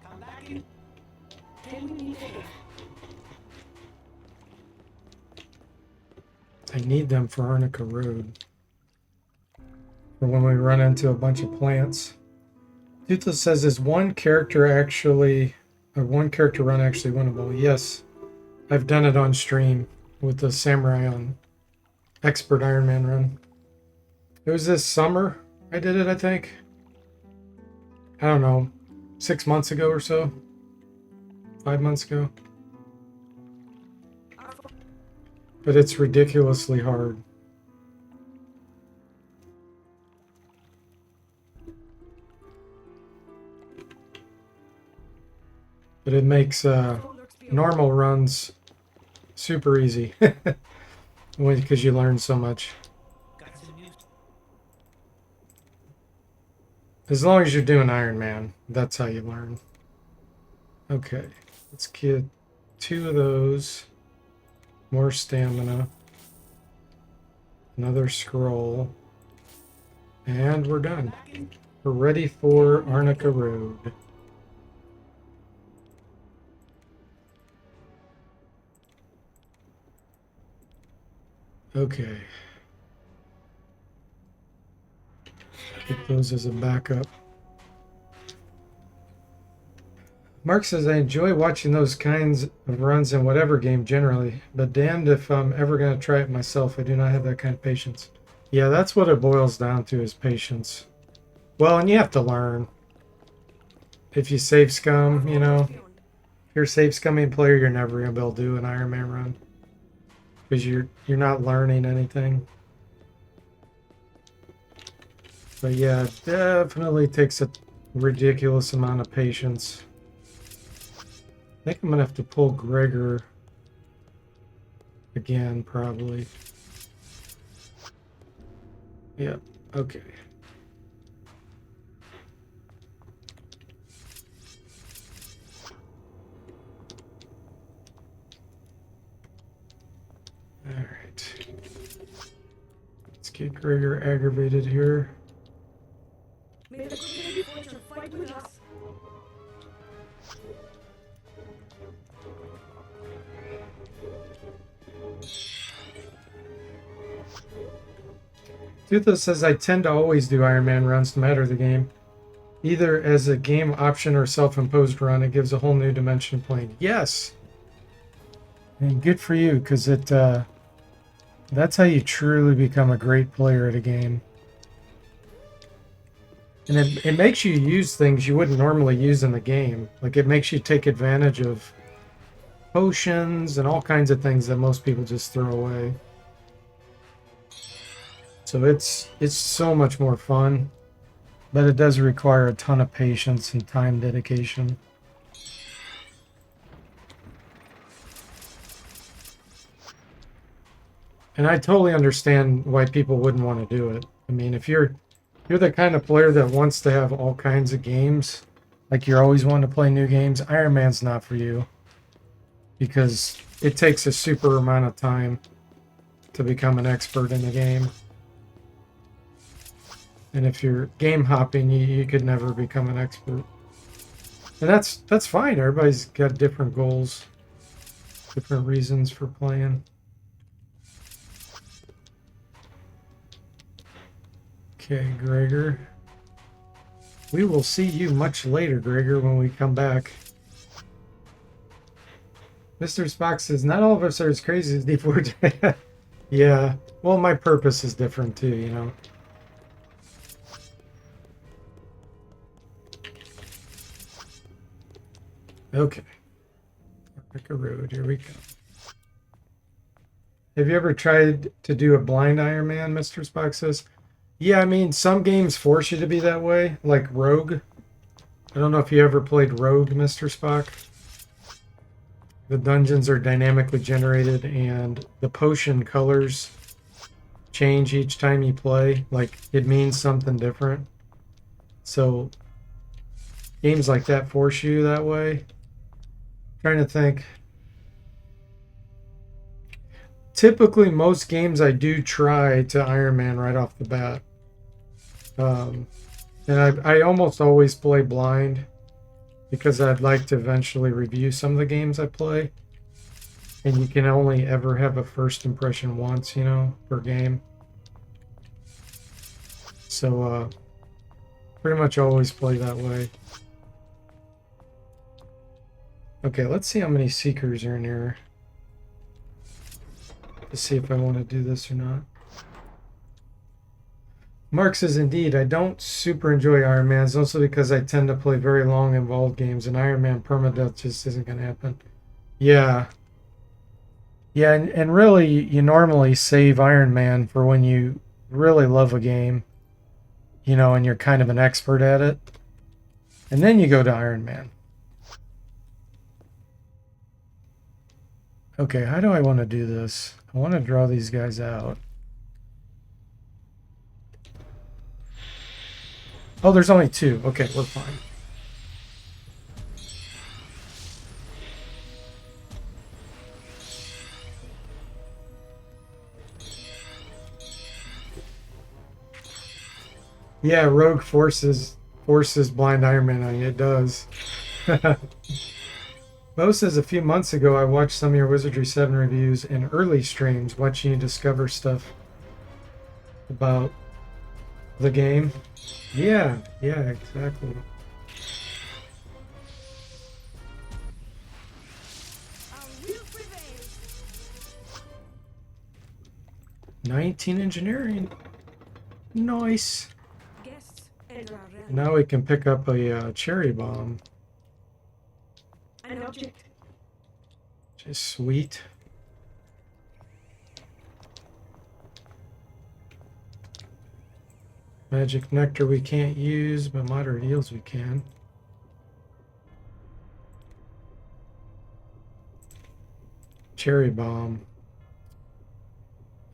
Come back in. Till we meet again. I need them for Arnica Road. For when we run into a bunch of plants. Toothless says, is one character run actually winnable? Yes. I've done it on stream with the Samurai on Expert Iron Man run. It was this summer I did it, I think. I don't know, 6 months ago or so. 5 months ago. But it's ridiculously hard. but it makes normal runs super easy because you learn so much. Got some news. As long as you're doing Iron Man, that's how you learn. Okay, let's get 2 of those. More stamina. Another scroll. And we're done. We're ready for Arnica Road. Okay. Keep those as a backup. Mark says, I enjoy watching those kinds of runs in whatever game generally, but damned if I'm ever going to try it myself. I do not have that kind of patience. Yeah, that's what it boils down to is patience. Well, and you have to learn. If you save scum, you know, if you're a save scumming player, you're never going to be able to do an Iron Man run. Because you're not learning anything. But yeah, it definitely takes a ridiculous amount of patience. I think I'm gonna have to pull Gregor again, probably. Yeah, okay. All right. Let's get Gregor aggravated here. May the good fortune fight with us. Toothless says, I tend to always do Iron Man runs no matter the game. Either as a game option or self-imposed run, it gives a whole new dimension of playing. Yes! And good for you, because that's how you truly become a great player at a game. And it makes you use things you wouldn't normally use in the game. Like, it makes you take advantage of potions and all kinds of things that most people just throw away. So it's so much more fun, but it does require a ton of patience and time dedication. And I totally understand why people wouldn't want to do it. I mean, if you're the kind of player that wants to have all kinds of games, like you're always wanting to play new games, Iron Man's not for you. Because it takes a super amount of time to become an expert in the game. And if you're game hopping, you could never become an expert. And that's fine. Everybody's got different goals, different reasons for playing. Okay, Gregor. We will see you much later, Gregor, when we come back. Mr. Spock says, not all of us are as crazy as D4. Yeah. Well, my purpose is different too, you know. Okay. Pick a road. Here we go. Have you ever tried to do a blind Iron Man, Mr. Spock says? Yeah, I mean, some games force you to be that way, like Rogue. I don't know if you ever played Rogue, Mr. Spock. The dungeons are dynamically generated, and the potion colors change each time you play. Like, it means something different. So, games like that force you that way. Trying to think. Typically, most games I do try to Iron Man right off the bat. And I almost always play blind because I'd like to eventually review some of the games I play. And you can only ever have a first impression once, you know, per game. So, pretty much always play that way. Okay, let's see how many Seekers are in here. To see if I want to do this or not. Mark says, indeed, I don't super enjoy Iron Man. It's also because I tend to play very long, involved games, and Iron Man permadeath just isn't going to happen. Yeah. Yeah, and really, you normally save Iron Man for when you really love a game, you know, and you're kind of an expert at it. And then you go to Iron Man. Okay, how do I want to do this? I want to draw these guys out. Oh, there's only two. Okay, we're fine. Yeah, Rogue forces blind Iron Man on you. It does. Mo says a few months ago I watched some of your Wizardry 7 reviews and early streams, watching you discover stuff about the game. Yeah, exactly. I will prevail. 19 engineering. Nice. Guests enter our realm. Now we can pick up a cherry bomb. An object. Just sweet. Magic nectar we can't use, but moderate heals we can. Cherry bomb.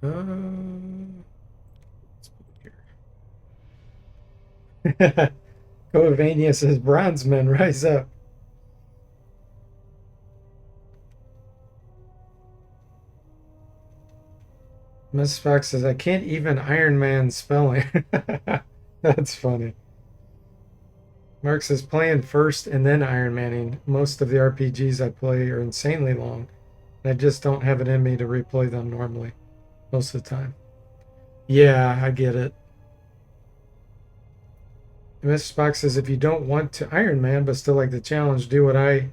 Let's put it here. Covania says, Bronzemen, rise up. Miss Fox says, I can't even Iron Man spelling. That's funny. Mark says, playing first and then Iron Manning. Most of the RPGs I play are insanely long. And I just don't have it in me to replay them normally. Most of the time. Yeah, I get it. Miss Fox says, if you don't want to Iron Man but still like the challenge, do what I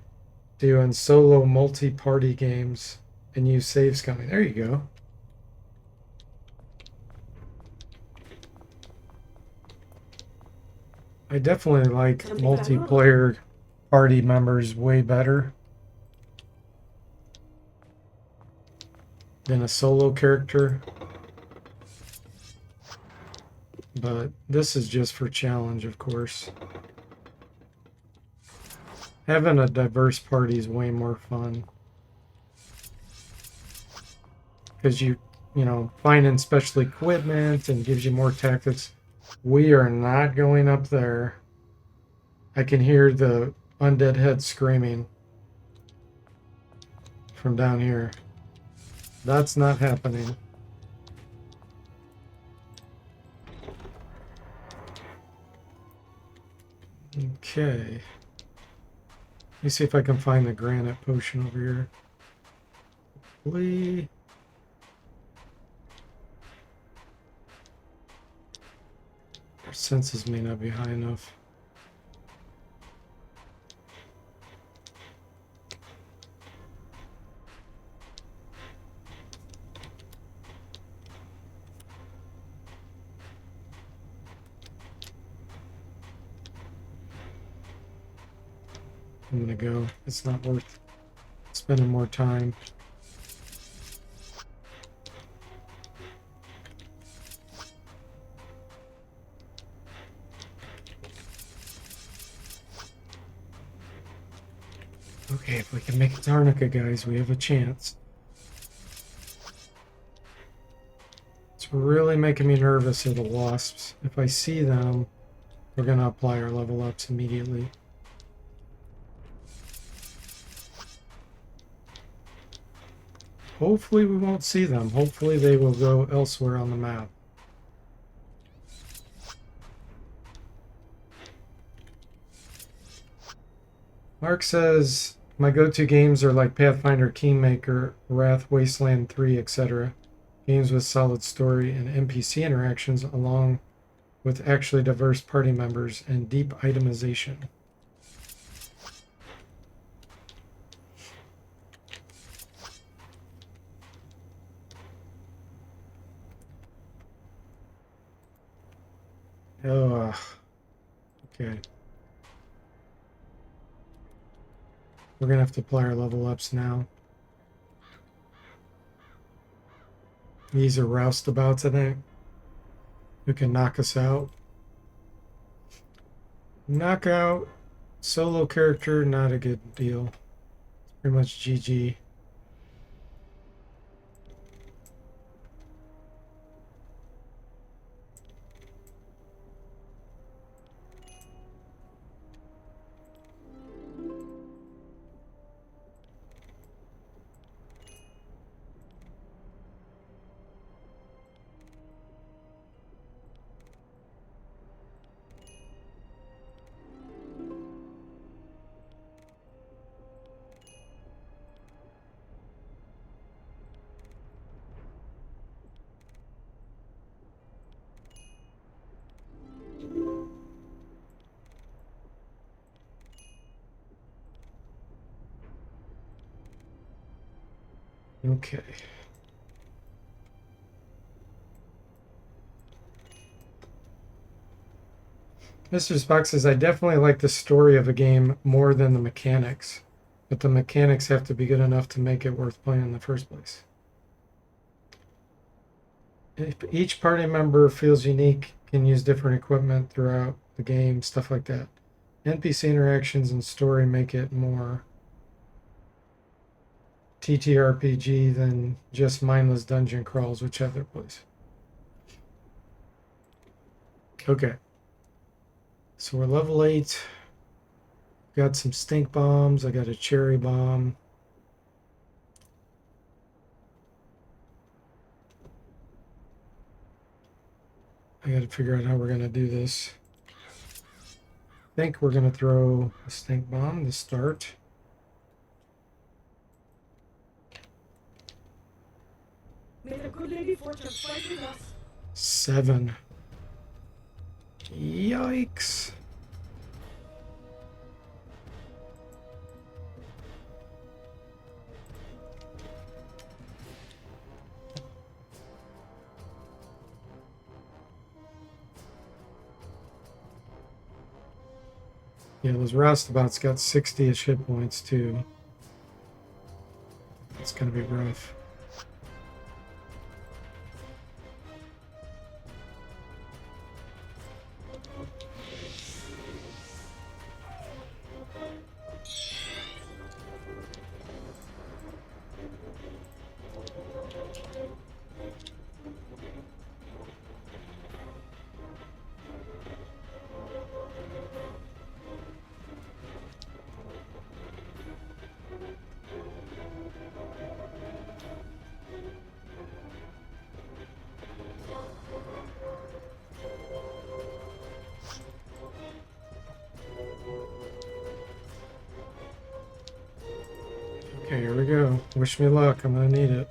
do in solo multi-party games and use saves coming. There you go. I definitely like multiplayer party members way better than a solo character. But this is just for challenge, of course. Having a diverse party is way more fun. Because you know, finding special equipment and gives you more tactics. We are not going up there. I can hear the undead head screaming from down here. That's not happening. Okay. Let me see if I can find the granite potion over here. Hopefully. Our senses may not be high enough. I'm gonna go. It's not worth spending more time. Okay, if we can make it to Arnica, guys, we have a chance. It's really making me nervous of the wasps. If I see them, we're gonna apply our level ups immediately. Hopefully we won't see them. Hopefully they will go elsewhere on the map. Mark says, my go-to games are like Pathfinder, Kingmaker, Wrath, Wasteland 3, etc. Games with solid story and NPC interactions along with actually diverse party members and deep itemization. Oh, okay. We're gonna have to apply our level ups now. These are roustabouts, I think, who can knock us out. Knockout, solo character, not a good deal. Pretty much GG. Okay. Mr. Spock says, I definitely like the story of a game more than the mechanics, but the mechanics have to be good enough to make it worth playing in the first place. If each party member feels unique, can use different equipment throughout the game, stuff like that. NPC interactions and story make it more TTRPG than just mindless dungeon crawls, which have their place. Okay. So we're level 8. Got some stink bombs. I got a cherry bomb. I got to figure out how we're going to do this. I think we're going to throw a stink bomb to start. May the good lady fortune fight with us. 7. Yikes. Yeah, those roustabouts got 60-ish hit points too. It's gonna be rough. Okay, here we go. Wish me luck. I'm gonna need it.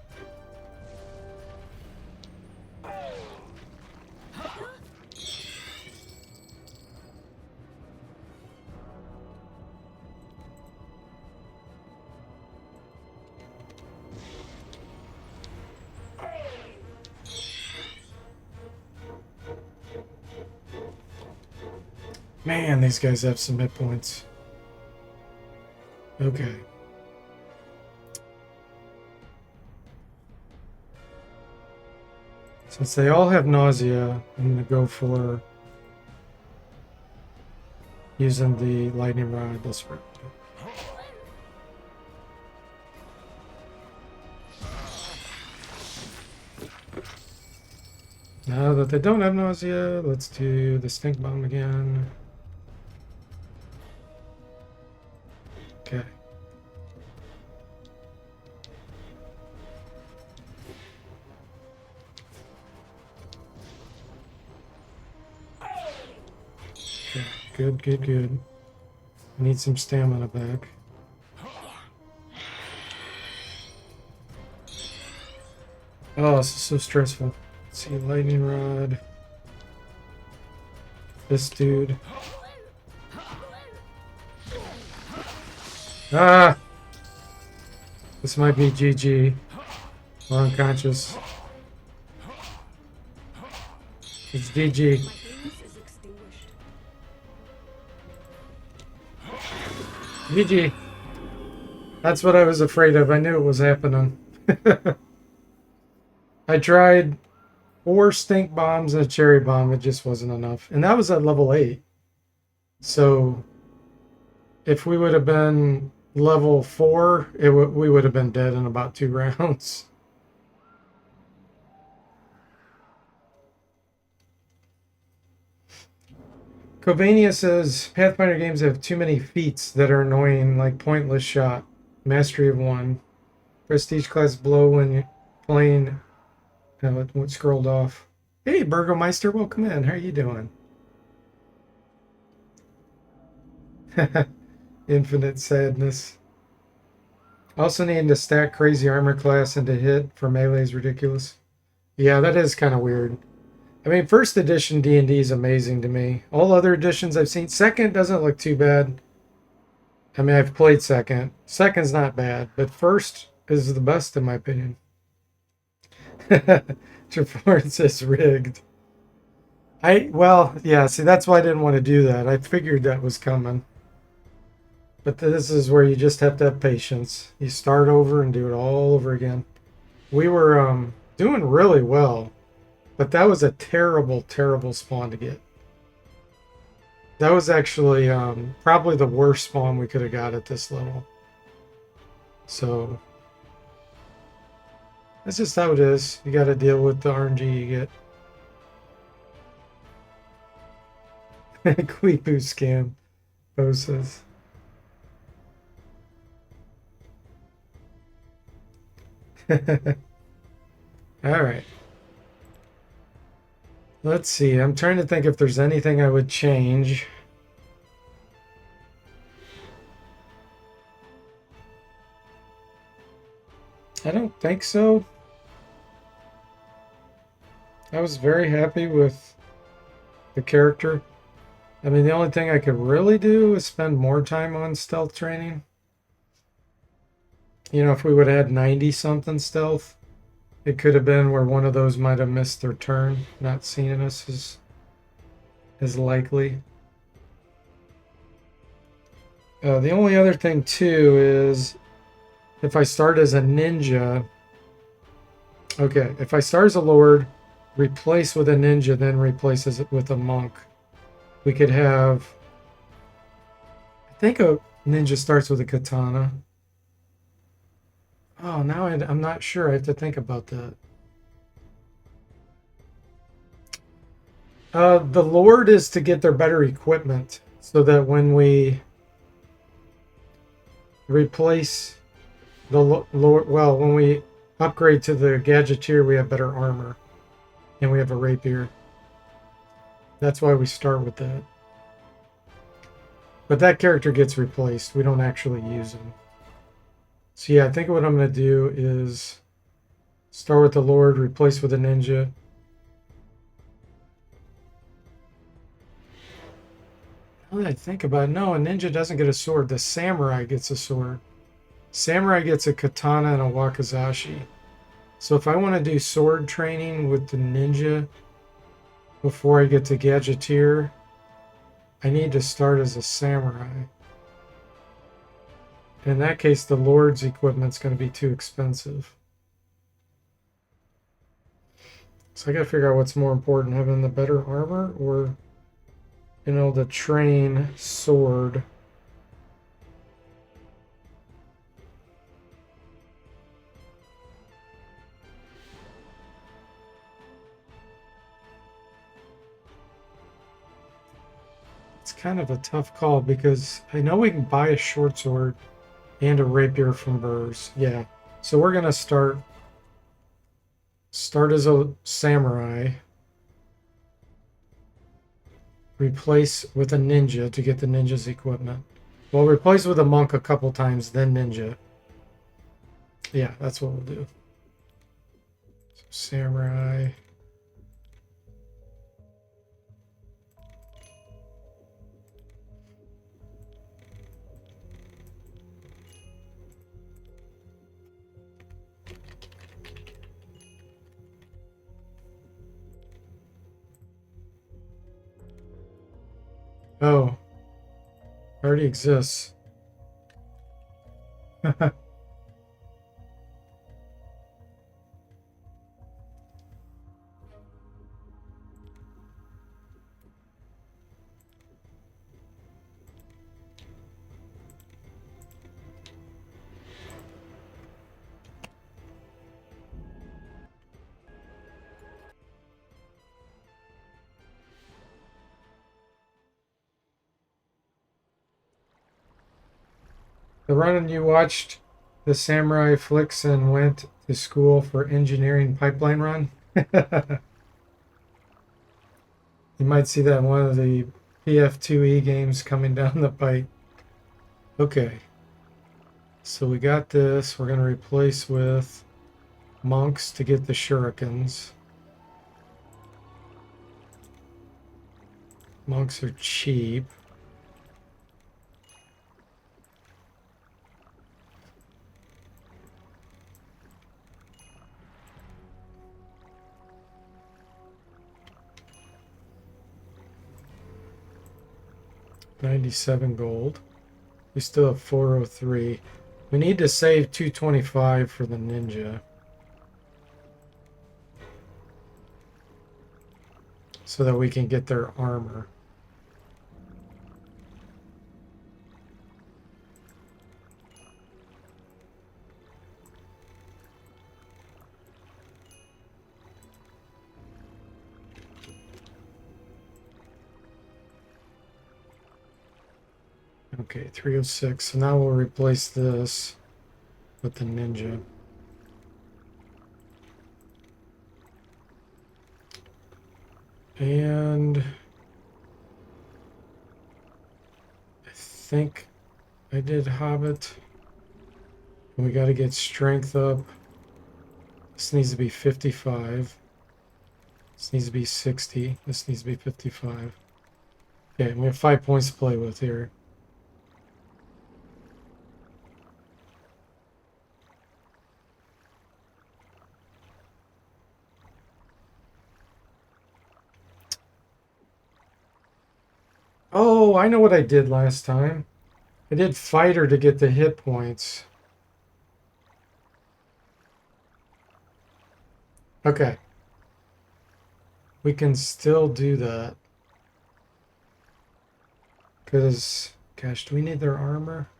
Man, these guys have some hit points. Okay. Since they all have nausea, I'm going to go for using the lightning rod this round. Now that they don't have nausea, let's do the stink bomb again. Okay. Good, good, good. I need some stamina back. Oh, this is so stressful. Let's see, lightning rod. This dude. Ah! This might be GG. We're unconscious. It's GG. My ace is extinguished. GG. That's what I was afraid of. I knew it was happening. I tried 4 stink bombs and a cherry bomb. It just wasn't enough. And that was at level 8. So if we would have been level 4, we would have been dead in about 2 rounds. Covania says Pathfinder games have too many feats that are annoying, like pointless shot, mastery of 1, prestige class blow when you're playing. What scrolled off. Hey, Burgomeister, welcome in. How are you doing? Infinite sadness. Also needing to stack crazy armor class and to hit for melee is ridiculous. Yeah, that is kind of weird. I mean, first edition D&D is amazing to me. All other editions I've seen, second doesn't look too bad. I mean, I've played second. Second's not bad, but first is the best in my opinion. Performance is rigged. Well, yeah, see, that's why I didn't want to do that. I figured that was coming. But this is where you just have to have patience. You start over and do it all over again. We were doing really well, but that was a terrible, terrible spawn to get. That was actually probably the worst spawn we could have got at this level. So that's just how it is. You got to deal with the RNG you get. Queepoo scam, Bo says. All right. Let's see. I'm trying to think if there's anything I would change. I don't think so. I was very happy with the character. I mean, the only thing I could really do is spend more time on stealth training. You know, if we would have had 90 something stealth, it could have been where one of those might have missed their turn, not seeing us as likely. The only other thing too is if I start as a ninja. Okay, if I start as a lord, replace with a ninja, then replaces it with a monk, we could have. I think a ninja starts with a katana. Oh, now I'm not sure. I have to think about that. The Lord is to get their better equipment so that when we replace the Lord, well, when we upgrade to the Gadgeteer, we have better armor and we have a rapier. That's why we start with that. But that character gets replaced. We don't actually use him. So yeah, I think what I'm going to do is start with the Lord, replace with a ninja. Now that I think about it, no, a ninja doesn't get a sword. The samurai gets a sword. Samurai gets a katana and a wakizashi. So if I want to do sword training with the ninja before I get to Gadgeteer, I need to start as a samurai. In that case, the Lord's equipment's going to be too expensive. So I got to figure out what's more important, having the better armor or, you know, the train sword. It's kind of a tough call because I know we can buy a short sword and a rapier from Burrs. Yeah. So we're going to start as a samurai, replace with a ninja to get the ninja's equipment. Well, replace with a monk a couple times, then ninja. Yeah, that's what we'll do. So, samurai. Oh, already exists. The run you watched the samurai flicks and went to school for engineering pipeline run. You might see that in one of the PF2E games coming down the pipe. Okay. So we got this. We're going to replace with monks to get the shurikens. Monks are cheap. 97 gold. We still have 403. We need to save 225 for the ninja. So that we can get their armor. Okay, 306. So now we'll replace this with the ninja. And I think I did Hobbit. We got to get strength up. This needs to be 55. This needs to be 60. This needs to be 55. Okay, we have 5 points to play with here. Oh, I know what I did last time. I did fighter to get the hit points. Okay. We can still do that. Because, gosh, do we need their armor?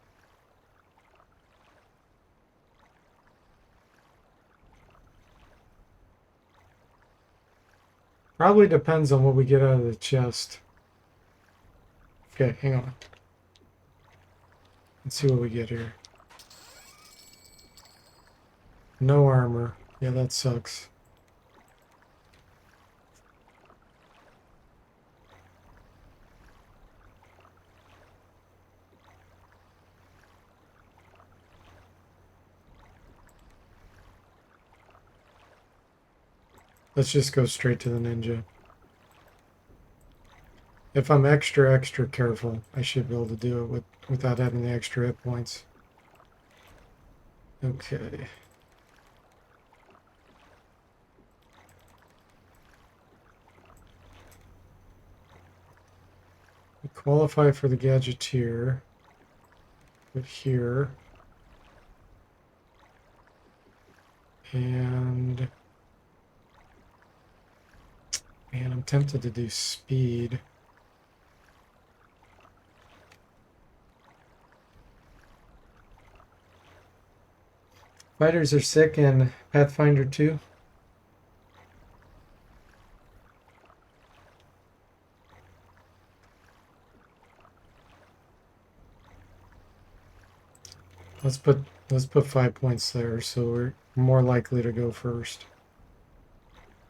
Probably depends on what we get out of the chest. Okay, hang on. Let's see what we get here. No armor. Yeah, that sucks. Let's just go straight to the ninja. If I'm extra careful, I should be able to do it without having the extra hit points. Okay. We qualify for the gadgeteer. Put here. And... Man, I'm tempted to do speed. Fighters are sick in Pathfinder 2. Let's put 5 points there so we're more likely to go first.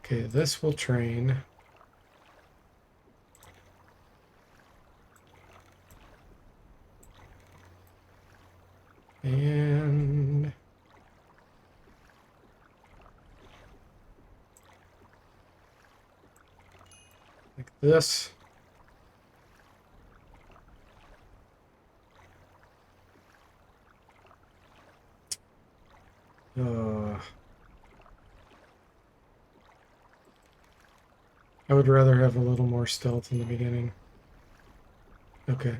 Okay, this will train. And like this. I would rather have a little more stealth in the beginning. Okay.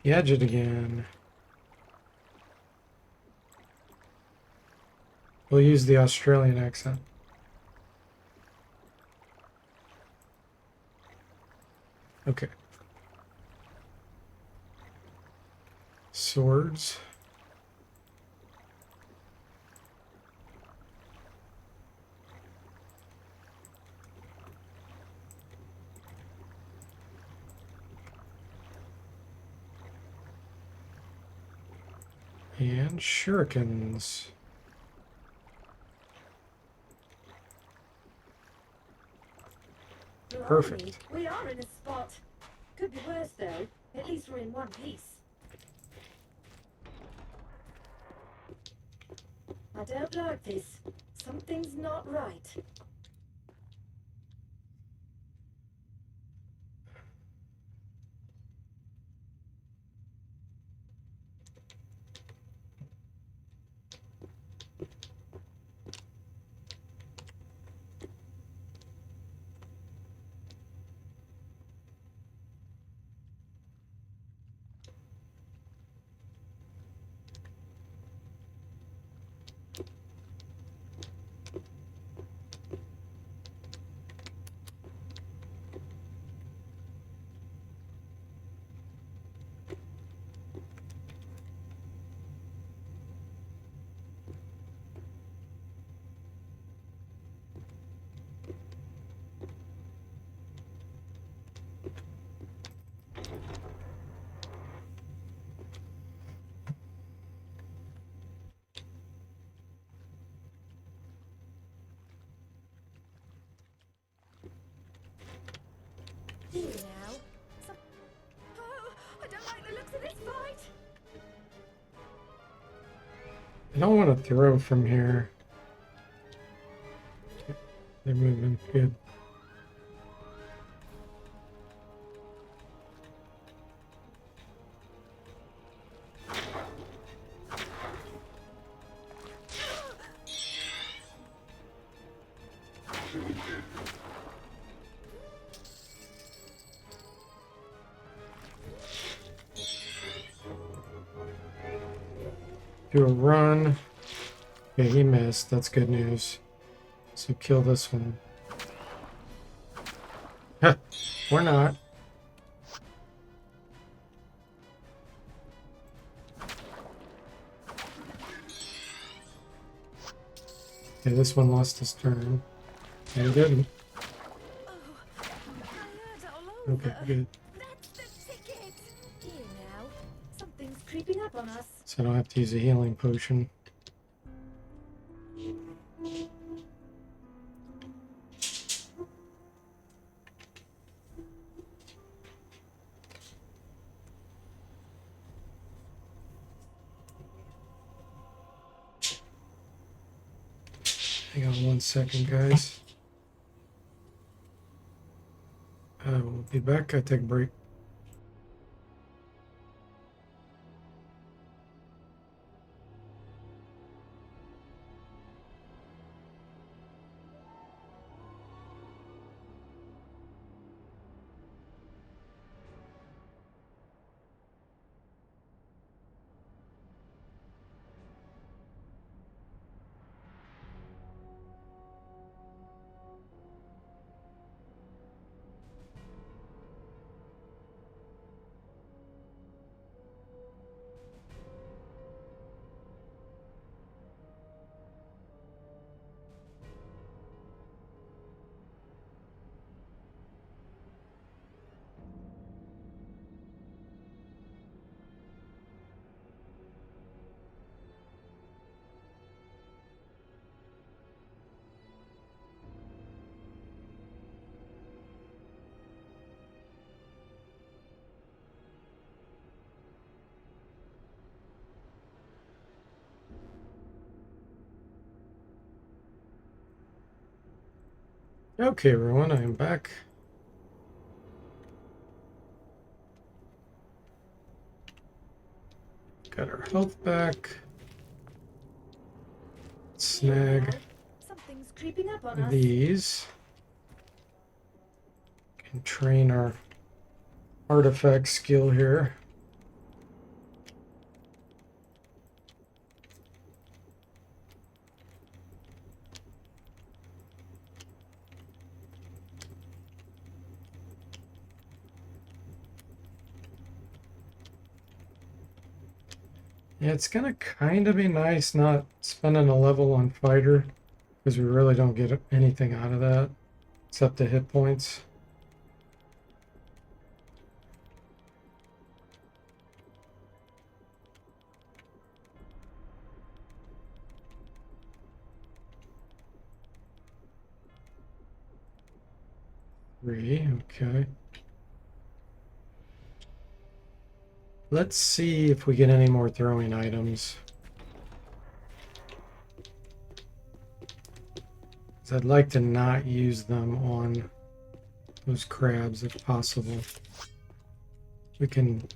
Gadget again. We'll use the Australian accent. Okay. Swords. And shurikens. Perfect. We are in a spot. Could be worse though. At least we're in one piece. I don't like this. Something's not right. Here now. Oh, I don't like the looks of this fight. I don't want to throw from here. They're moving good. Do a run. Okay, he missed. That's good news. So kill this one. Or not. Okay, this one lost his turn. And he didn't. Oh, my head's all over. Okay, good. That's the ticket. Here now. Something's creeping up on us. So I don't have to use a healing potion. Hang on 1 second, guys. We'll be back. I take a break. Okay, everyone, I am back. Got our health back. Snag Something's creeping up on us. these. Can train our artifact skill here. Yeah, it's gonna kind of be nice not spending a level on fighter, because we really don't get anything out of that except the hit points. Three, okay. Let's see if we get any more throwing items. 'Cause I'd like to not use them on those crabs if possible. We can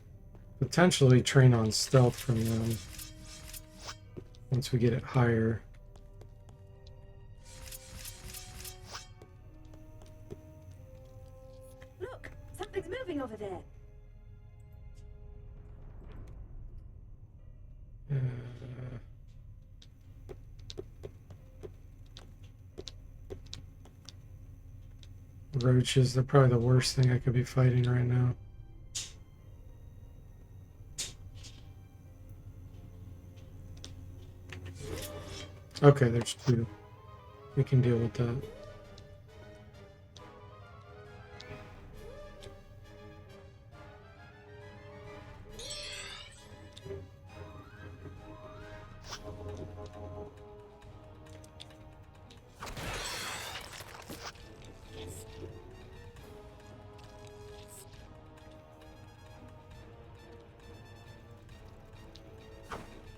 potentially train on stealth from them once we get it higher. Look, something's moving over there. Uh, roaches, they're probably the worst thing I could be fighting right now. Okay, there's two. We can deal with that.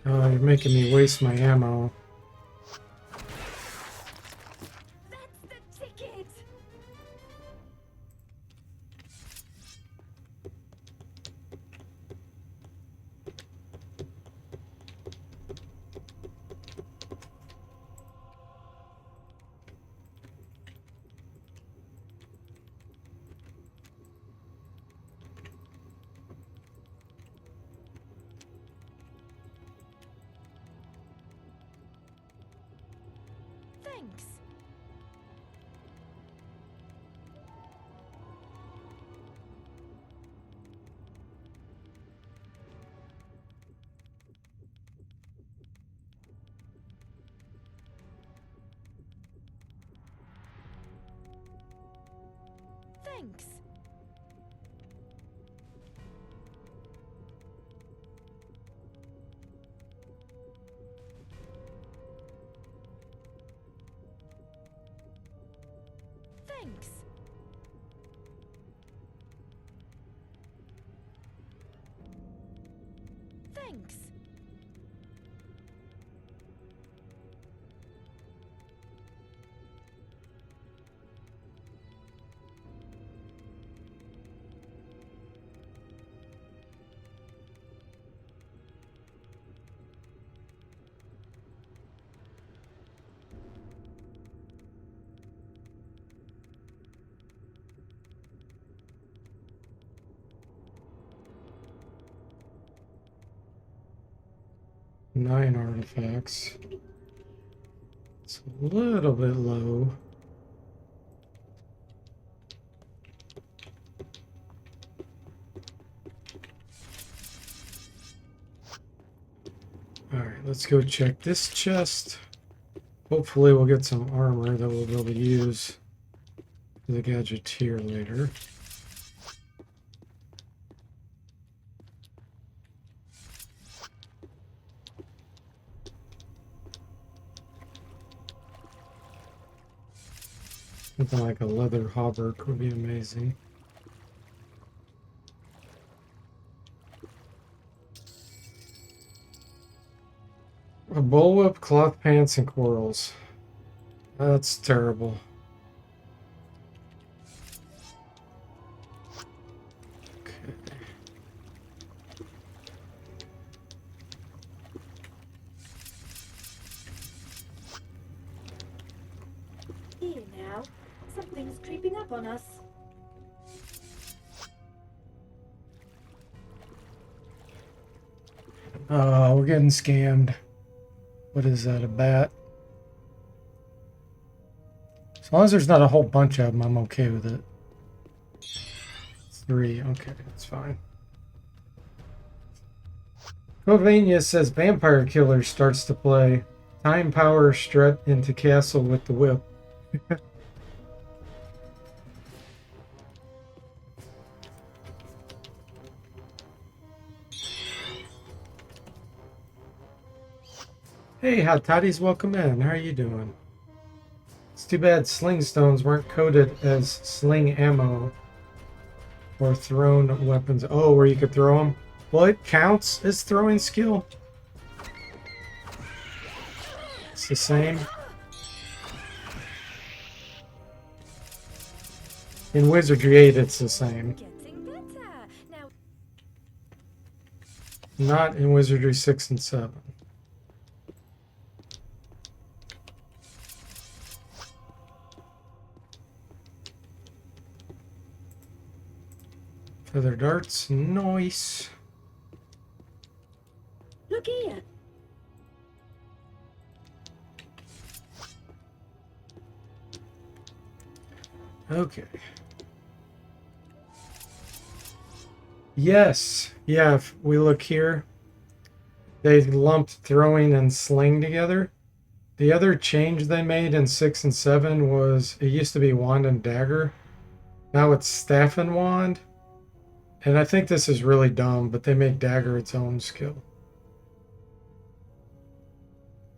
Oh, you're making me waste my ammo. That's the ticket! Thanks. Thanks. Thanks. Thanks. Nine artifacts. It's a little bit low. Alright, let's go check this chest. Hopefully we'll get some armor that we'll be able to use for the gadgeteer later. Something like a leather hauberk would be amazing. A bullwhip, cloth pants, and corals. That's terrible. Okay. Here now. Something's creeping up on us. Oh, we're getting scammed. What is that, a bat? As long as there's not a whole bunch of them, I'm okay with it. 3, okay, that's fine. Covania says Vampire Killer starts to play. Time Power strut into castle with the whip. Hey, Hot Toddies, welcome in. How are you doing? It's too bad sling stones weren't coded as sling ammo or thrown weapons. Oh, where you could throw them? Well, it counts as throwing skill. It's the same. In Wizardry 8, it's the same. Getting better. Now, Not in Wizardry 6 and 7. Feather darts, nice. look here. Okay. Yes. Yeah, if we look here, they lumped throwing and sling together. The other change they made in 6 and 7 was it used to be wand and dagger. Now it's staff and wand. And I think this is really dumb, but they make dagger its own skill.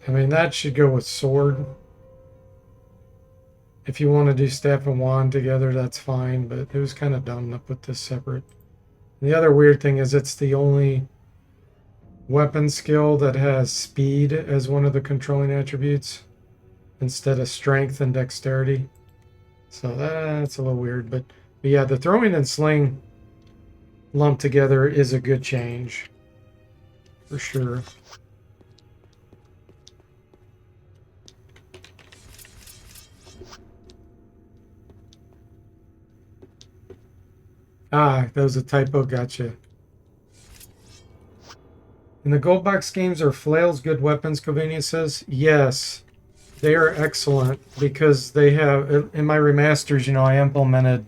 I mean, that should go with sword. If you want to do staff and wand together, that's fine, but it was kind of dumb to put this separate. And the other weird thing is it's the only weapon skill that has speed as one of the controlling attributes instead of strength and dexterity. So that's a little weird, but yeah, the throwing and sling lumped together is a good change for sure. Ah, that was a typo. Gotcha. In the gold box games, are flails good weapons? Covania says yes. They are excellent because they have, in my remasters, you know, I implemented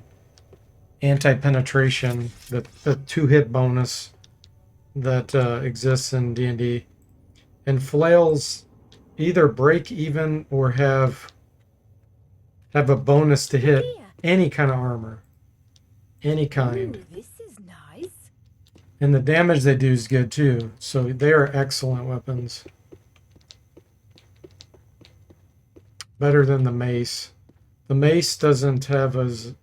anti-penetration, the two-hit bonus that exists in D&D. And flails either break even or have a bonus to hit any kind of armor. Any kind. Ooh, this is nice. And the damage they do is good too. So they are excellent weapons. Better than the mace. The mace doesn't have as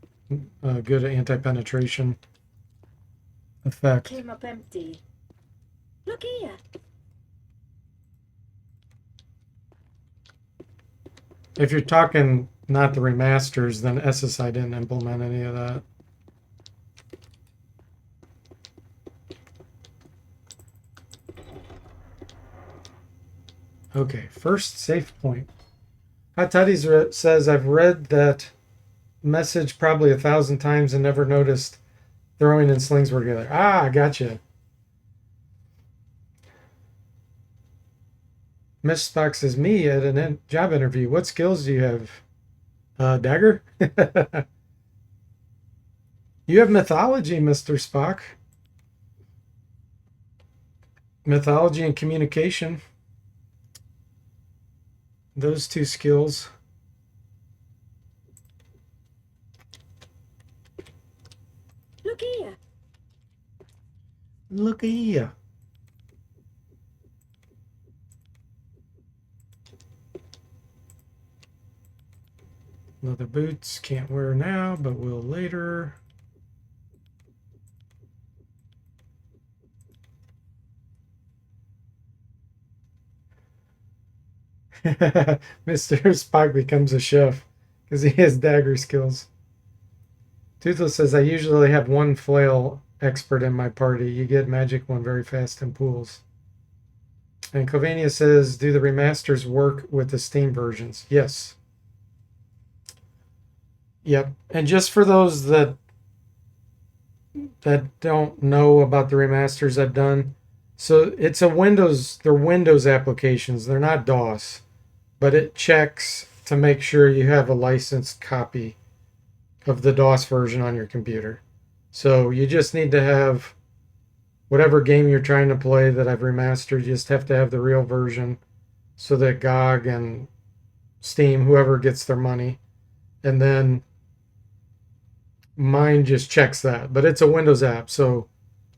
good anti-penetration effect. Came up empty. Look here. If you're talking not the remasters, then SSI didn't implement any of that. Okay, first safe point. Hot Toddy's says, I've read that message probably 1,000 times and never noticed throwing and slings were together. Ah, gotcha. Miss Spock says, me at a job interview. What skills do you have? Dagger? You have mythology, Mr. Spock. Mythology and communication. Those two skills. Look here. Look at you. Leather boots, can't wear now, but will later. Mr. Spock becomes a chef because he has dagger skills. Toothless says, I usually have one flail expert in my party. You get magic one very fast in pools. And Covania says, do the remasters work with the Steam versions? Yes. Yep. And just for those that don't know about the remasters I've done, so it's a Windows, they're Windows applications. They're not DOS, but it checks to make sure you have a licensed copy of the DOS version on your computer. So you just need to have whatever game you're trying to play that I've remastered, you just have to have the real version so that GOG and Steam, whoever gets their money, and then mine just checks that. But it's a Windows app, so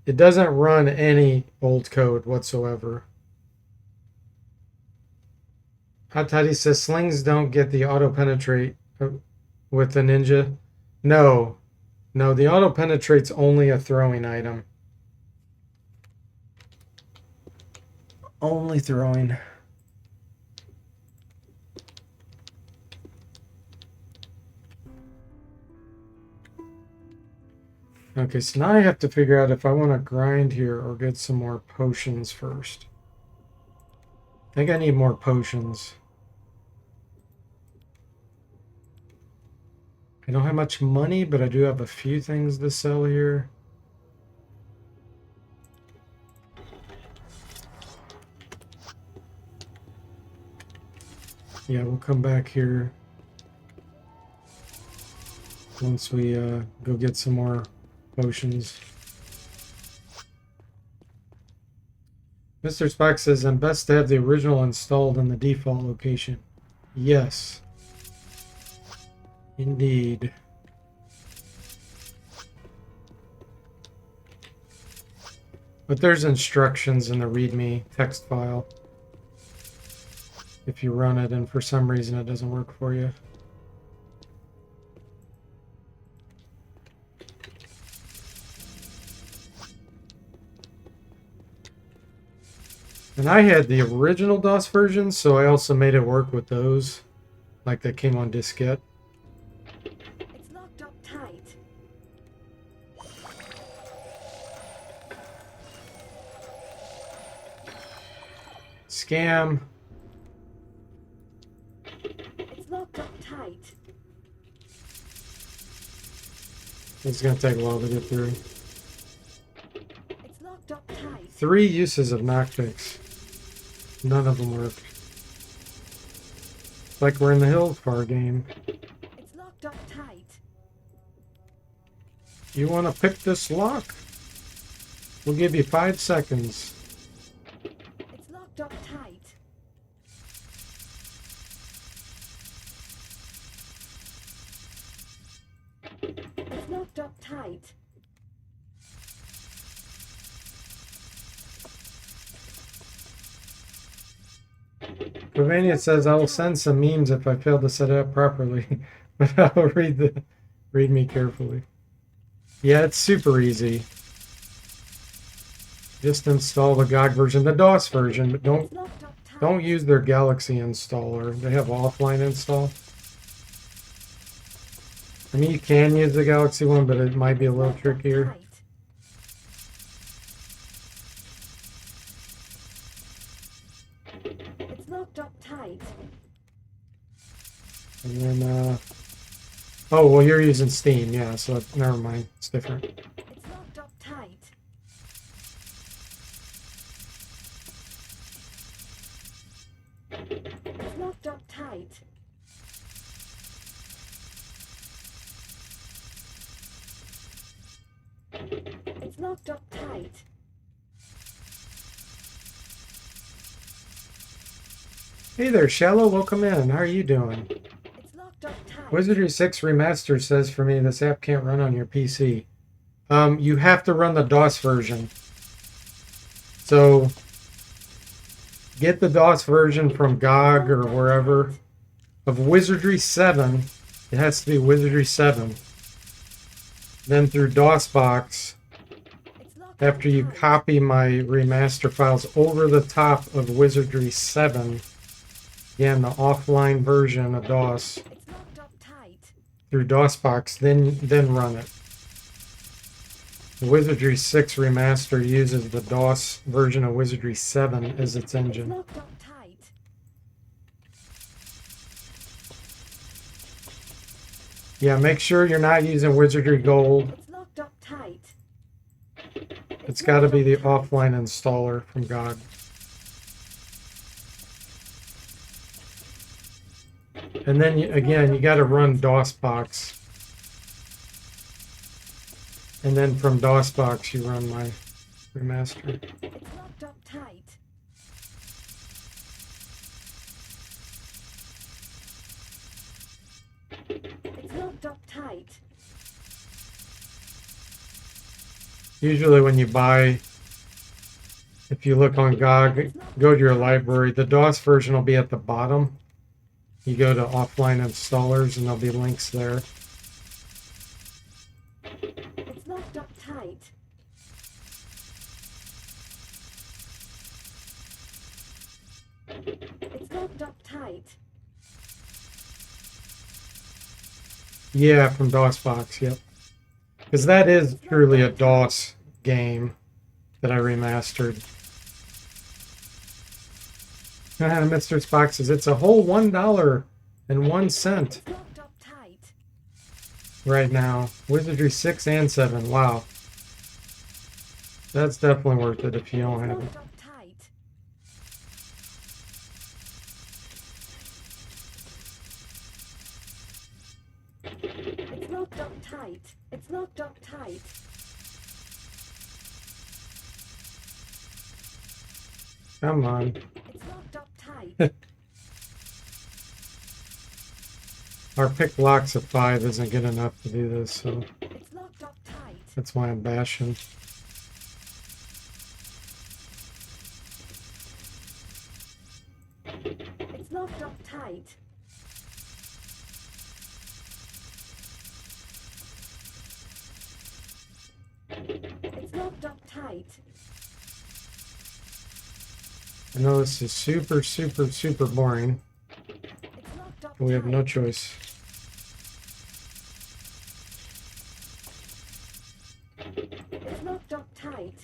it doesn't run any old code whatsoever. Hot Toddy says slings don't get the auto penetrate with the ninja. No, the auto penetrate's only a throwing item. Only throwing. Okay, so now I have to figure out if I want to grind here or get some more potions first. I think I need more potions. I don't have much money, but I do have a few things to sell here. Yeah, we'll come back here once we go get some more potions. Mr. Spock says, I'm best to have the original installed in the default location. Yes. Indeed. But there's instructions in the README text file if you run it and for some reason it doesn't work for you. And I had the original DOS version, so I also made it work with those, like that came on diskette. It's locked up tight. Scam. It's locked up tight. It's going to take a while to get through. It's locked up tight. 3 uses of knockpicks. None of them work. It's like we're in the Hills Bar game. It's locked up tight. You want to pick this lock? We'll give you 5 seconds. It's locked up tight. It's locked up tight. Provania says I will send some memes if I fail to set it up properly, but I'll read me carefully. Yeah, it's super easy. Just install the GOG version, the DOS version, but It's locked up tight. don't use their Galaxy installer. They have offline install. I mean, you can use the Galaxy one, but it might be a little Locked up trickier. tight. It's locked up tight. And then, oh, well, you're using Steam, yeah, so never mind. It's different. It's locked up tight. It's locked up tight. It's locked up tight. Hey there, Shallow. Welcome in. How are you doing? It's locked up tight. Wizardry 6 Remastered says for me this app can't run on your PC. You have to run the DOS version. So get the DOS version from GOG or wherever of Wizardry 7. It has to be Wizardry 7. Then through DOSBox, It's locked after up you tight. copy my remaster files over the top of Wizardry 7, again, the offline version of DOS, It's locked up tight. through DOSBox, then run it. The Wizardry 6 Remaster uses the DOS version of Wizardry 7 as its It's engine. locked up tight. Yeah, make sure you're not using Wizardry Gold. It's locked up tight. It's got to be the offline installer from GOG. And then, again, you got to run DOSBox. And then from DOSBox, you run my remaster. It's locked up tight. It's locked up tight. Usually when you buy, if you look on GOG, go to your library, the DOS version will be at the bottom. You go to offline installers and there'll be links there. It's locked up tight. It's locked up tight. Yeah, from DOSBox, yep. Because that is truly a DOS game that I remastered. Mr. Spock says it's a whole $1.01 It's locked up tight. right now. Wizardry 6 and 7. Wow. That's definitely worth it if you don't It's have it. locked up tight. It's locked up tight. It's locked up tight. Come on. It's locked up tight. Our pick blocks of 5 isn't good enough to do this, so It's locked up tight. that's why I'm bashing. It's locked up tight. It's locked up tight. I know this is super, super, super boring, It's locked up but we have no tight. choice. It's locked up tight.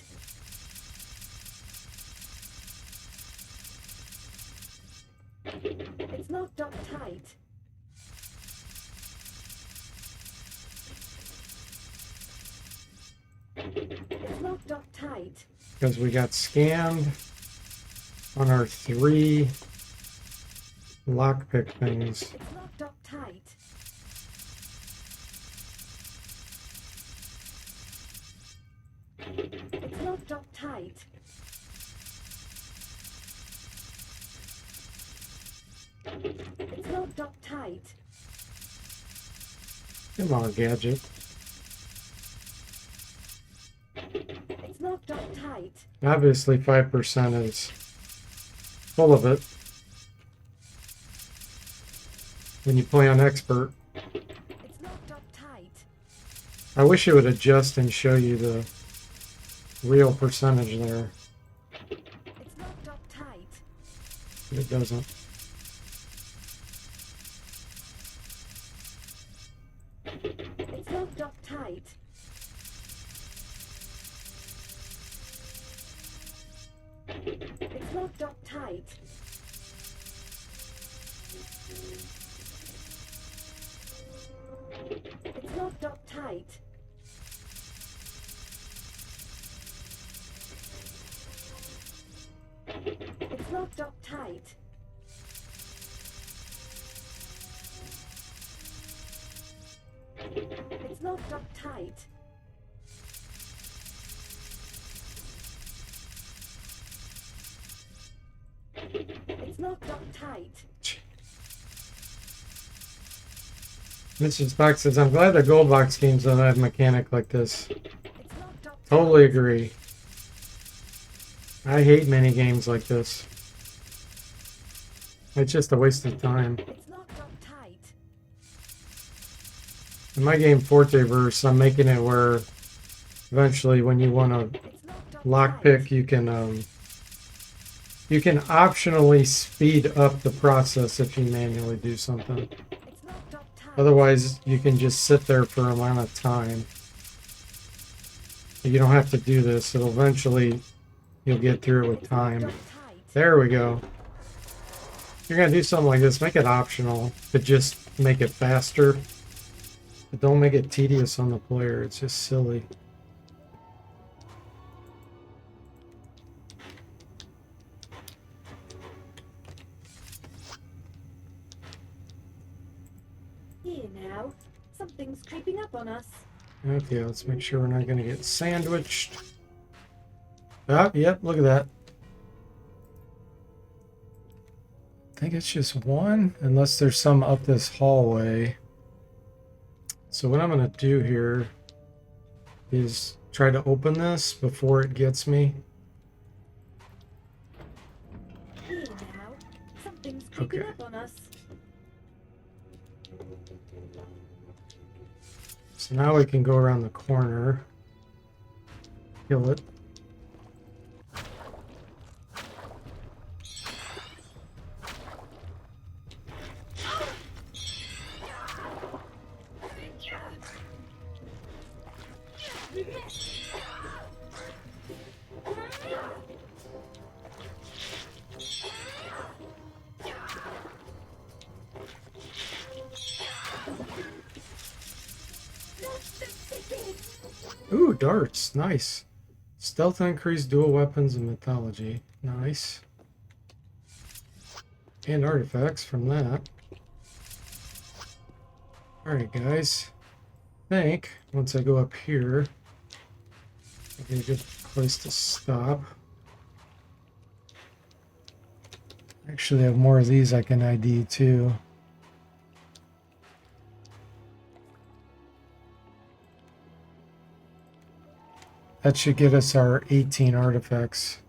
It's locked up tight. It's locked up tight. Because we got scammed on our 3 lockpick things. It's locked up tight. It's locked up tight. It's locked up tight. Come on, Gadget. It's locked up tight. Obviously, 5% is full of it. When you play on expert, It's locked up tight. I wish it would adjust and show you the real percentage there, It's locked up tight. but it doesn't. It's locked up tight. It's locked up tight. It's locked up tight. It's locked up tight. It's locked up tight. It's locked up tight. Mrs. Fox says, I'm glad the gold box games don't have a mechanic like this. It's locked up tight. Totally agree. I hate mini games like this. It's just a waste of time. It's locked up tight. In my game Forteverse, I'm making it where eventually when you want to It's locked up lockpick, tight. you can optionally speed up the process if you manually do something. It's locked up tight. Otherwise, you can just sit there for an amount of time. You don't have to do this. It'll eventually, you'll get through it with It's time. locked up tight. There we go. If you're going to do something like this, make it optional, but just make it faster. But don't make it tedious on the player. It's just silly. Here now. Something's creeping up on us. Okay, let's make sure we're not going to get sandwiched. Ah, yep, look at that. I think it's just one, unless there's some up this hallway. So what I'm going to do here is try to open this before it gets me. Here now. Something's creeping Okay. up on us. So now we can go around the corner. Kill it. Ooh, darts. Nice. Stealth increase, dual weapons, and mythology. Nice. And artifacts from that. Alright, guys. I think once I go up here, it'll be a good place to stop. Actually, I have more of these I can ID too. That should get us our 18 artifacts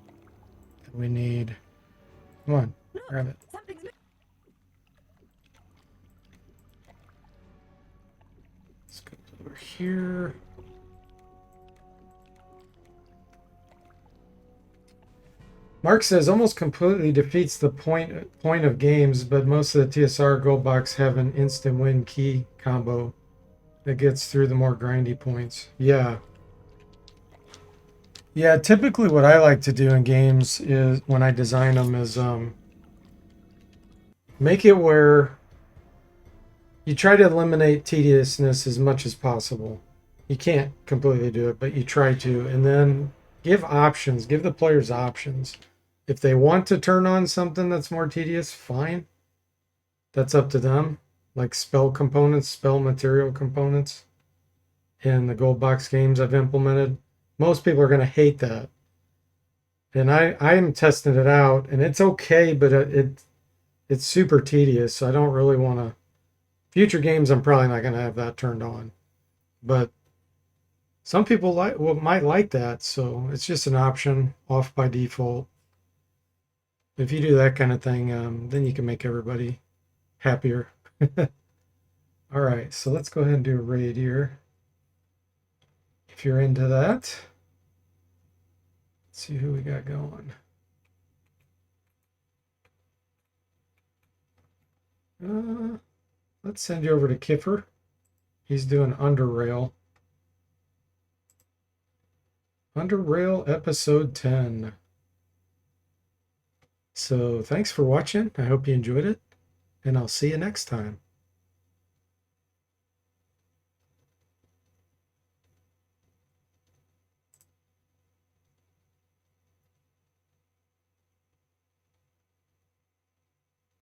that we need. Come on, grab it. Something's Let's go over here. Mark says almost completely defeats the point of games, but most of the TSR gold box have an instant win key combo that gets through the more grindy points. Yeah. Yeah, typically what I like to do in games is when I design them is make it where you try to eliminate tediousness as much as possible. You can't completely do it, but you try to, and then give options, give the players options. If they want to turn on something that's more tedious, fine. That's up to them. Like spell components, spell material components in the gold box games I've implemented. Most people are going to hate that. And I'm testing it out and it's okay, but it's super tedious. So I don't really want to. Future games, I'm probably not going to have that turned on. But some people might like that, so it's just an option off by default. If you do that kind of thing, then you can make everybody happier. All right, so let's go ahead and do a raid here. If you're into that, let's see who we got going. Let's send you over to Kiffer. He's doing Under Rail. Under Rail episode 10. So thanks for watching. I hope you enjoyed it, and I'll see you next time.